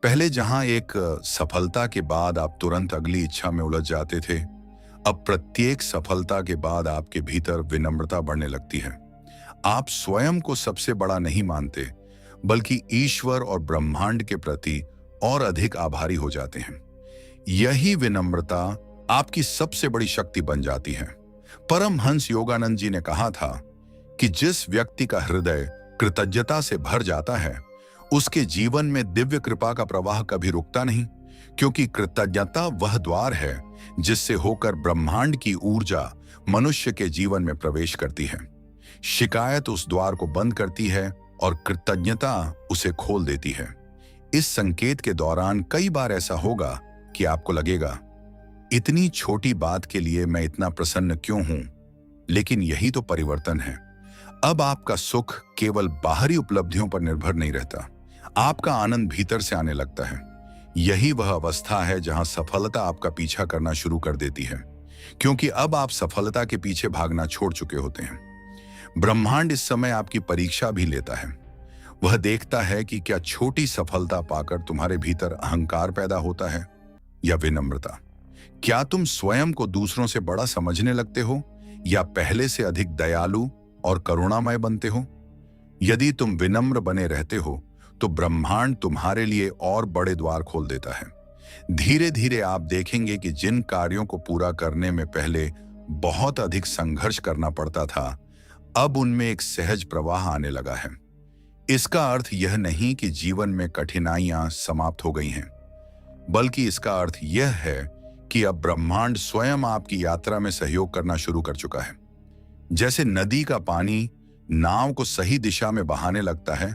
A: पहले जहां एक सफलता के बाद आप तुरंत अगली इच्छा में उलझ जाते थे, अब प्रत्येक सफलता के बाद आपके भीतर विनम्रता बढ़ने लगती है। आप स्वयं को सबसे बड़ा नहीं मानते, बल्कि ईश्वर और ब्रह्मांड के प्रति और अधिक आभारी हो जाते हैं। यही विनम्रता आपकी सबसे बड़ी शक्ति बन जाती है। परमहंस योगानंद जी ने कहा था कि जिस व्यक्ति का हृदय कृतज्ञता से भर जाता है, उसके जीवन में दिव्य कृपा का प्रवाह कभी रुकता नहीं, क्योंकि कृतज्ञता वह द्वार है जिससे होकर ब्रह्मांड की ऊर्जा मनुष्य के जीवन में प्रवेश करती है। शिकायत उस द्वार को बंद करती है और कृतज्ञता उसे खोल देती है। इस संकेत के दौरान कई बार ऐसा होगा कि आपको लगेगा, इतनी छोटी बात के लिए मैं इतना प्रसन्न क्यों हूं? लेकिन यही तो परिवर्तन है। अब आपका सुख केवल बाहरी उपलब्धियों पर निर्भर नहीं रहता, आपका आनंद भीतर से आने लगता है। यही वह अवस्था है जहां सफलता आपका पीछा करना शुरू कर देती है, क्योंकि अब आप सफलता के पीछे भागना छोड़ चुके होते हैं। ब्रह्मांड इस समय आपकी परीक्षा भी लेता है। वह देखता है कि क्या छोटी सफलता पाकर तुम्हारे भीतर अहंकार पैदा होता है या विनम्रता। क्या तुम स्वयं को दूसरों से बड़ा समझने लगते हो या पहले से अधिक दयालु और करुणामय बनते हो। यदि तुम विनम्र बने रहते हो तो ब्रह्मांड तुम्हारे लिए और बड़े द्वार खोल देता है। धीरे धीरे आप देखेंगे कि जिन कार्यों को पूरा करने में पहले बहुत अधिक संघर्ष करना पड़ता था, अब उनमें एक सहज प्रवाह आने लगा है। इसका अर्थ यह नहीं कि जीवन में कठिनाइयां समाप्त हो गई हैं, बल्कि इसका अर्थ यह है कि अब ब्रह्मांड स्वयं आपकी यात्रा में सहयोग करना शुरू कर चुका है। जैसे नदी का पानी नाव को सही दिशा में बहाने लगता है,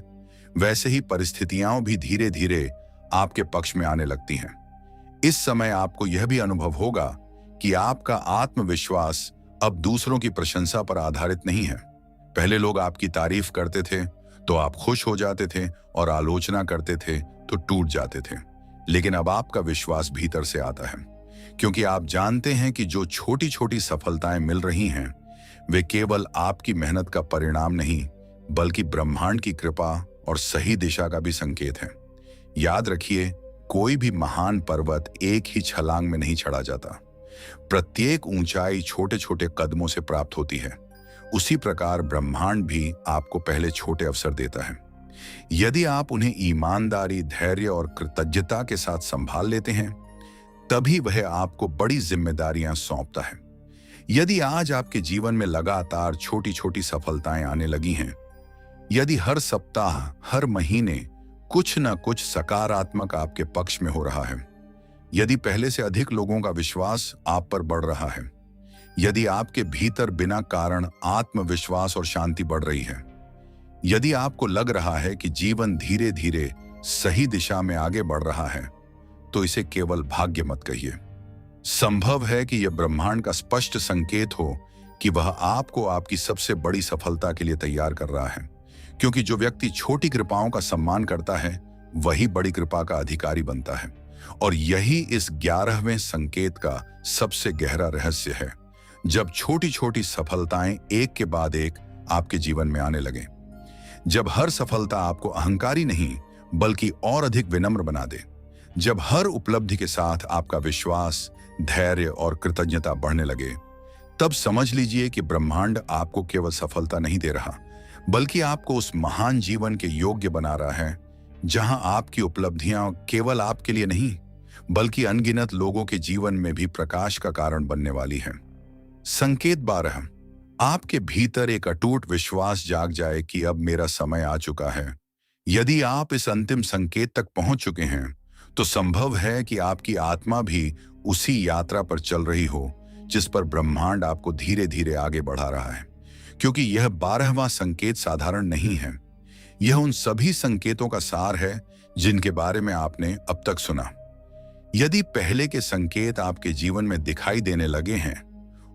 A: वैसे ही परिस्थितियां भी धीरे धीरे आपके पक्ष में आने लगती हैं। इस समय आपको यह भी अनुभव होगा कि आपका आत्मविश्वास अब दूसरों की प्रशंसा पर आधारित नहीं है। पहले लोग आपकी तारीफ करते थे तो आप खुश हो जाते थे और आलोचना करते थे तो टूट जाते थे। लेकिन अब आपका विश्वास भीतर से आता है, क्योंकि आप जानते हैं कि जो छोटी छोटी सफलताएं मिल रही हैं वे केवल आपकी मेहनत का परिणाम नहीं, बल्कि ब्रह्मांड की कृपा और सही दिशा का भी संकेत है। याद रखिए, कोई भी महान पर्वत एक ही छलांग में नहीं चढ़ा जाता। प्रत्येक ऊंचाई छोटे छोटे कदमों से प्राप्त होती है। उसी प्रकार ब्रह्मांड भी आपको पहले छोटे अवसर देता है। यदि आप उन्हें ईमानदारी, धैर्य और कृतज्ञता के साथ संभाल लेते हैं, तभी वह आपको बड़ी जिम्मेदारियां सौंपता है। यदि आज आपके जीवन में लगातार छोटी छोटी सफलताएं आने लगी हैं, यदि हर सप्ताह, हर महीने कुछ न कुछ सकारात्मक आपके पक्ष में हो रहा है, यदि पहले से अधिक लोगों का विश्वास आप पर बढ़ रहा है, यदि आपके भीतर बिना कारण आत्मविश्वास और शांति बढ़ रही है, यदि आपको लग रहा है कि जीवन धीरे धीरे सही दिशा में आगे बढ़ रहा है, तो इसे केवल भाग्य मत कहिए। संभव है कि यह ब्रह्मांड का स्पष्ट संकेत हो कि वह आपको आपकी सबसे बड़ी सफलता के लिए तैयार कर रहा है, क्योंकि जो व्यक्ति छोटी कृपाओं का सम्मान करता है वही बड़ी कृपा का अधिकारी बनता है। और यही इस 11वें संकेत का सबसे गहरा रहस्य है। जब छोटी छोटी सफलताएं एक के बाद एक आपके जीवन में आने लगे, जब हर सफलता आपको अहंकारी नहीं बल्कि और अधिक विनम्र बना दे, जब हर उपलब्धि के साथ आपका विश्वास, धैर्य और कृतज्ञता बढ़ने लगे, तब समझ लीजिए कि ब्रह्मांड आपको केवल सफलता नहीं दे रहा, बल्कि आपको उस महान जीवन के योग्य बना रहा है जहां आपकी उपलब्धियां केवल आपके लिए नहीं बल्कि अनगिनत लोगों के जीवन में भी प्रकाश का कारण बनने वाली हैं। संकेत 12, आपके भीतर एक अटूट विश्वास जाग जाए कि अब मेरा समय आ चुका है। यदि आप इस अंतिम संकेत तक पहुंच चुके हैं, तो संभव है कि आपकी आत्मा भी उसी यात्रा पर चल रही हो जिस पर ब्रह्मांड आपको धीरे धीरे आगे बढ़ा रहा है। क्योंकि यह 12वां संकेत साधारण नहीं है, यह उन सभी संकेतों का सार है जिनके बारे में आपने अब तक सुना। यदि पहले के संकेत आपके जीवन में दिखाई देने लगे हैं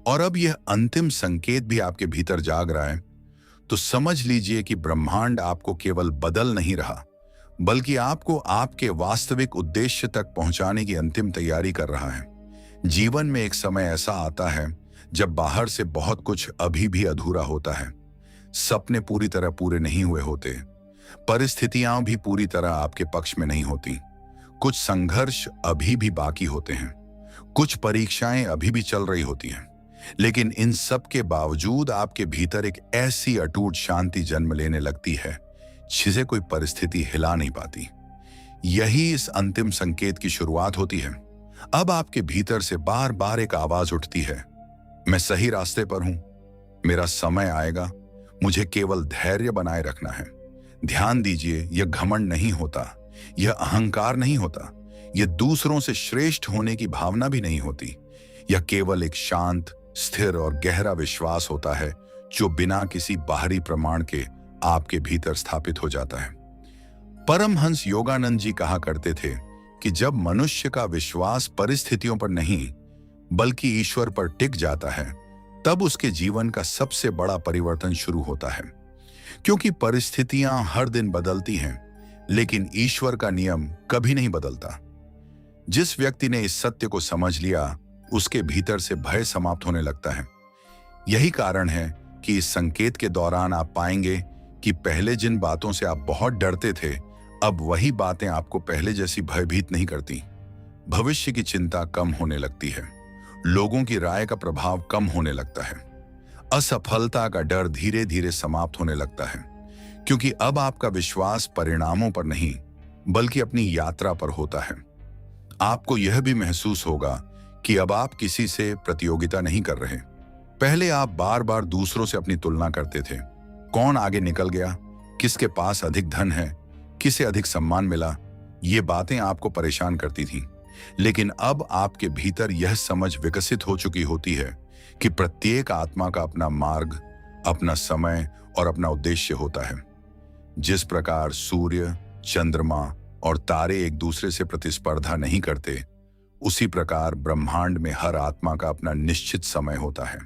A: और अब यह अंतिम संकेत भी आपके भीतर जाग रहा है, तो समझ लीजिए कि ब्रह्मांड आपको केवल बदल नहीं रहा, बल्कि आपको आपके वास्तविक उद्देश्य तक पहुंचाने की अंतिम तैयारी कर रहा है। जीवन में एक समय ऐसा आता है जब बाहर से बहुत कुछ अभी भी अधूरा होता है। सपने पूरी तरह पूरे नहीं हुए होते, परिस्थितियां भी पूरी तरह आपके पक्ष में नहीं होती, कुछ संघर्ष अभी भी बाकी होते हैं, कुछ परीक्षाएं अभी भी चल रही होती हैं। लेकिन इन सब के बावजूद आपके भीतर एक ऐसी अटूट शांति जन्म लेने लगती है जिसे कोई परिस्थिति हिला नहीं पाती। यही इस अंतिम संकेत की शुरुआत होती है। अब आपके भीतर से बार बार एक आवाज उठती है, मैं सही रास्ते पर हूं, मेरा समय आएगा, मुझे केवल धैर्य बनाए रखना है। ध्यान दीजिए, यह घमंड नहीं होता, यह अहंकार नहीं होता, यह दूसरों से श्रेष्ठ होने की भावना भी नहीं होती। यह केवल एक शांत, स्थिर और गहरा विश्वास होता है जो बिना किसी बाहरी प्रमाण के आपके भीतर स्थापित हो जाता है। परमहंस योगानंद जी कहा करते थे कि जब मनुष्य का विश्वास परिस्थितियों पर नहीं बल्कि ईश्वर पर टिक जाता है, तब उसके जीवन का सबसे बड़ा परिवर्तन शुरू होता है। क्योंकि परिस्थितियां हर दिन बदलती हैं, लेकिन ईश्वर का नियम कभी नहीं बदलता। जिस व्यक्ति ने इस सत्य को समझ लिया, उसके भीतर से भय समाप्त होने लगता है। यही कारण है कि इस संकेत के दौरान आप पाएंगे कि पहले जिन बातों से आप बहुत डरते थे, अब वही बातें आपको पहले जैसी भयभीत नहीं करती। भविष्य की चिंता कम होने लगती है। लोगों की राय का प्रभाव कम होने लगता है। असफलता का डर धीरे धीरे समाप्त होने लगता है, क्योंकि अब आपका विश्वास परिणामों पर नहीं बल्कि अपनी यात्रा पर होता है। आपको यह भी महसूस होगा कि अब आप किसी से प्रतियोगिता नहीं कर रहे। पहले आप बार बार दूसरों से अपनी तुलना करते थे। कौन आगे निकल गया, किसके पास अधिक धन है, किसे अधिक सम्मान मिला, ये बातें आपको परेशान करती थीं। लेकिन अब आपके भीतर यह समझ विकसित हो चुकी होती है कि प्रत्येक आत्मा का अपना मार्ग, अपना समय और अपना उद्देश्य होता है। जिस प्रकार सूर्य, चंद्रमा और तारे एक दूसरे से प्रतिस्पर्धा नहीं करते, उसी प्रकार ब्रह्मांड में हर आत्मा का अपना निश्चित समय होता है।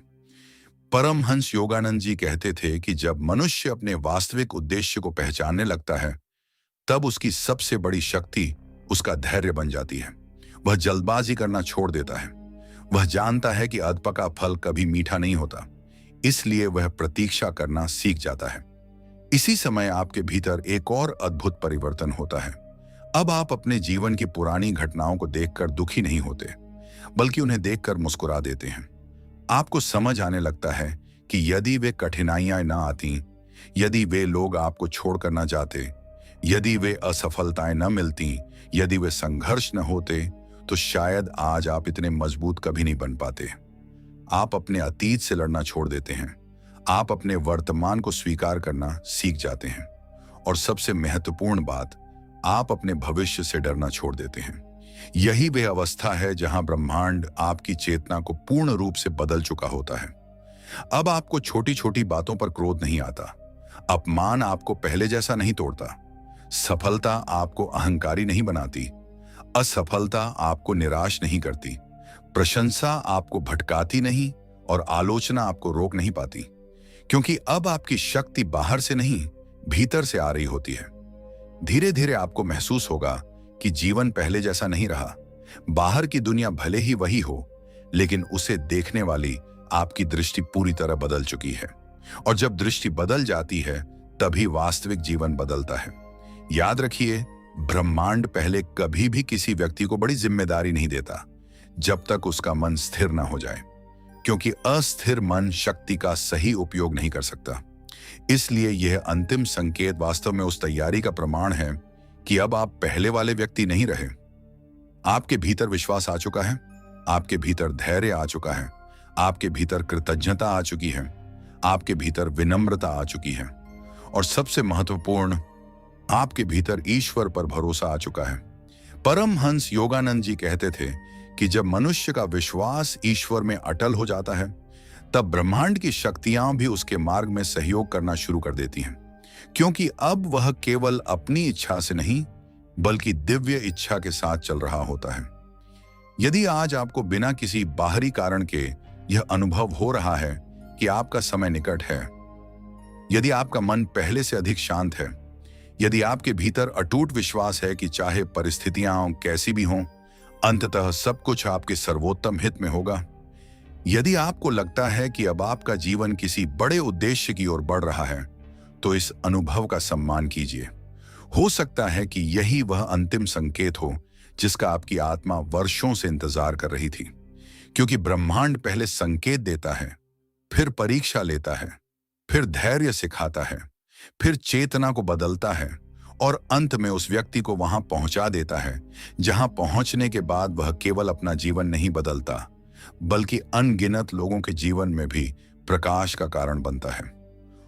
A: परमहंस योगानंद जी कहते थे कि जब मनुष्य अपने वास्तविक उद्देश्य को पहचानने लगता है, तब उसकी सबसे बड़ी शक्ति उसका धैर्य बन जाती है। वह जल्दबाजी करना छोड़ देता है। वह जानता है कि अधपका फल कभी मीठा नहीं होता, इसलिए वह प्रतीक्षा करना सीख जाता है। इसी समय आपके भीतर एक और अद्भुत परिवर्तन होता है। अब आप अपने जीवन की पुरानी घटनाओं को देखकर दुखी नहीं होते, बल्कि उन्हें देखकर मुस्कुरा देते हैं। आपको समझ आने लगता है कि यदि वे कठिनाइयां ना आती, यदि वे लोग आपको छोड़कर न जाते, यदि वे असफलताएं न मिलती, यदि वे संघर्ष न होते, तो शायद आज आप इतने मजबूत कभी नहीं बन पाते। आप अपने अतीत से लड़ना छोड़ देते हैं। आप अपने वर्तमान को स्वीकार करना सीख जाते हैं। और सबसे महत्वपूर्ण बात, आप अपने भविष्य से डरना छोड़ देते हैं। यही वह अवस्था है जहां ब्रह्मांड आपकी चेतना को पूर्ण रूप से बदल चुका होता है। अब आपको छोटी छोटी बातों पर क्रोध नहीं आता। अपमान आपको पहले जैसा नहीं तोड़ता। सफलता आपको अहंकारी नहीं बनाती। असफलता आपको निराश नहीं करती। प्रशंसा आपको भटकाती नहीं और आलोचना आपको रोक नहीं पाती, क्योंकि अब आपकी शक्ति बाहर से नहीं, भीतर से आ रही होती है। धीरे धीरे आपको महसूस होगा कि जीवन पहले जैसा नहीं रहा। बाहर की दुनिया भले ही वही हो, लेकिन उसे देखने वाली आपकी दृष्टि पूरी तरह बदल चुकी है। और जब दृष्टि बदल जाती है, तभी वास्तविक जीवन बदलता है। याद रखिए, ब्रह्मांड पहले कभी भी किसी व्यक्ति को बड़ी जिम्मेदारी नहीं देता जब तक उसका मन स्थिर न हो जाए, क्योंकि अस्थिर मन शक्ति का सही उपयोग नहीं कर सकता। इसलिए यह अंतिम संकेत वास्तव में उस तैयारी का प्रमाण है कि अब आप पहले वाले व्यक्ति नहीं रहे। आपके भीतर विश्वास आ चुका है, आपके भीतर धैर्य आ चुका है, आपके भीतर कृतज्ञता आ चुकी है, आपके भीतर विनम्रता आ चुकी है, और सबसे महत्वपूर्ण, आपके भीतर ईश्वर पर भरोसा आ चुका है। परमहंस योगानंद जी कहते थे कि जब मनुष्य का विश्वास ईश्वर में अटल हो जाता है, तब ब्रह्मांड की शक्तियां भी उसके मार्ग में सहयोग करना शुरू कर देती हैं, क्योंकि अब वह केवल अपनी इच्छा से नहीं बल्कि दिव्य इच्छा के साथ चल रहा होता है। यदि आज आपको बिना किसी बाहरी कारण के यह अनुभव हो रहा है कि आपका समय निकट है, यदि आपका मन पहले से अधिक शांत है, यदि आपके भीतर अटूट विश्वास है कि चाहे परिस्थितियां कैसी भी हों, अंततः सब कुछ आपके सर्वोत्तम हित में होगा, यदि आपको लगता है कि अब आपका जीवन किसी बड़े उद्देश्य की ओर बढ़ रहा है, तो इस अनुभव का सम्मान कीजिए। हो सकता है कि यही वह अंतिम संकेत हो जिसका आपकी आत्मा वर्षों से इंतजार कर रही थी, क्योंकि ब्रह्मांड पहले संकेत देता है, फिर परीक्षा लेता है, फिर धैर्य सिखाता है, फिर चेतना को बदलता है, और अंत में उस व्यक्ति को वहां पहुंचा देता है जहां पहुंचने के बाद वह केवल अपना जीवन नहीं बदलता, बल्कि अनगिनत लोगों के जीवन में भी प्रकाश का कारण बनता है।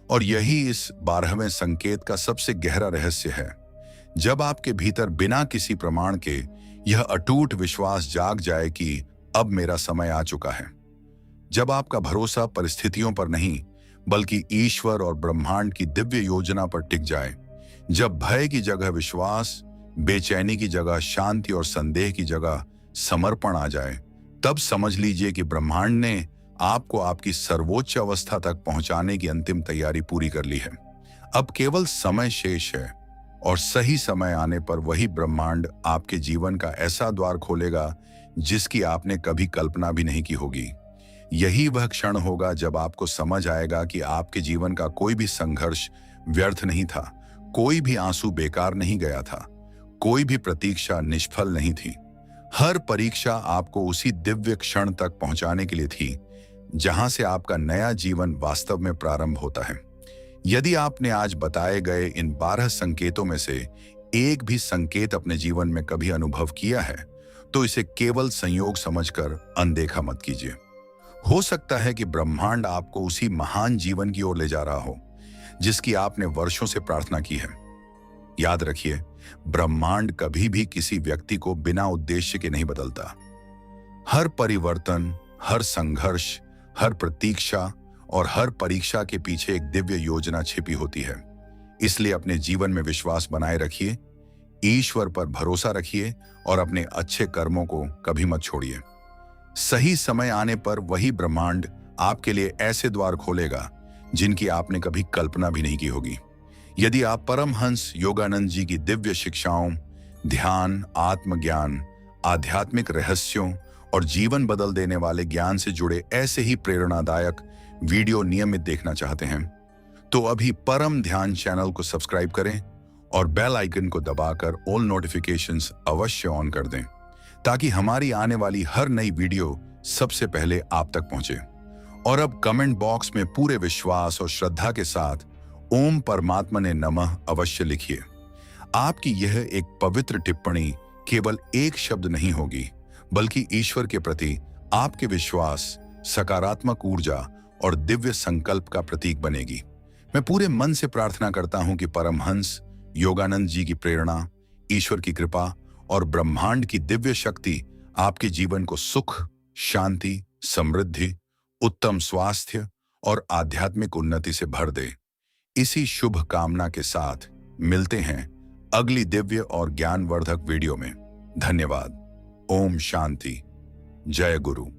A: और यही इस 12वें संकेत का सबसे गहरा रहस्य है। जब आपके भीतर बिना किसी प्रमाण के यह अटूट विश्वास जाग जाए कि अब मेरा समय आ चुका है, जब आपका भरोसा परिस्थितियों पर नहीं बल्कि ईश्वर और ब्रह्मांड की दिव्य योजना पर टिक जाए, जब भय की जगह विश्वास, बेचैनी की जगह शांति और संदेह की जगह समर्पण आ जाए, तब समझ लीजिए कि ब्रह्मांड ने आपको आपकी सर्वोच्च अवस्था तक पहुंचाने की अंतिम तैयारी पूरी कर ली है। अब केवल समय शेष है, और सही समय आने पर वही ब्रह्मांड आपके जीवन का ऐसा द्वार खोलेगा जिसकी आपने कभी कल्पना भी नहीं की होगी। यही वह क्षण होगा जब आपको समझ आएगा कि आपके जीवन का कोई भी संघर्ष व्यर्थ नहीं था, कोई भी आंसू बेकार नहीं गया था, कोई भी प्रतीक्षा निष्फल नहीं थी। हर परीक्षा आपको उसी दिव्य क्षण तक पहुंचाने के लिए थी जहां से आपका नया जीवन वास्तव में प्रारंभ होता है। यदि आपने आज बताए गए इन 12 संकेतों में से एक भी संकेत अपने जीवन में कभी अनुभव किया है, तो इसे केवल संयोग समझकर अनदेखा मत कीजिए। हो सकता है कि ब्रह्मांड आपको उसी महान जीवन की ओर ले जा रहा हो जिसकी आपने वर्षों से प्रार्थना की है। याद रखिए, ब्रह्मांड कभी भी किसी व्यक्ति को बिना उद्देश्य के नहीं बदलता। हर परिवर्तन, हर संघर्ष, हर प्रतीक्षा और हर परीक्षा के पीछे एक दिव्य योजना छिपी होती है। इसलिए अपने जीवन में विश्वास बनाए रखिए, ईश्वर पर भरोसा रखिए और अपने अच्छे कर्मों को कभी मत छोड़िए। सही समय आने पर वही ब्रह्मांड आपके लिए ऐसे द्वार खोलेगा जिनकी आपने कभी कल्पना भी नहीं की होगी। यदि आप परमहंस योगानंद जी की दिव्य शिक्षाओं, ध्यान, आत्मज्ञान, आध्यात्मिक रहस्यों और जीवन बदल देने वाले ज्ञान से जुड़े ऐसे ही प्रेरणादायक वीडियो नियमित देखना चाहते हैं, तो अभी परम ध्यान चैनल को सब्सक्राइब करें और बेल आइकन को दबाकर ऑल नोटिफिकेशंस अवश्य ऑन कर दें, ताकि हमारी आने वाली हर नई वीडियो सबसे पहले आप तक पहुंचे। और अब कमेंट बॉक्स में पूरे विश्वास और श्रद्धा के साथ ओम परमात्मने नमः अवश्य लिखिए। आपकी यह एक पवित्र टिप्पणी केवल एक शब्द नहीं होगी, बल्कि ईश्वर के प्रति आपके विश्वास, सकारात्मक ऊर्जा और दिव्य संकल्प का प्रतीक बनेगी। मैं पूरे मन से प्रार्थना करता हूं कि परमहंस योगानंद जी की प्रेरणा, ईश्वर की कृपा और ब्रह्मांड की दिव्य शक्ति आपके जीवन को सुख, शांति, समृद्धि, उत्तम स्वास्थ्य और आध्यात्मिक उन्नति से भर दे। इसी शुभ कामना के साथ मिलते हैं अगली दिव्य और ज्ञानवर्धक वीडियो में। धन्यवाद। ओम शांति। जय गुरु।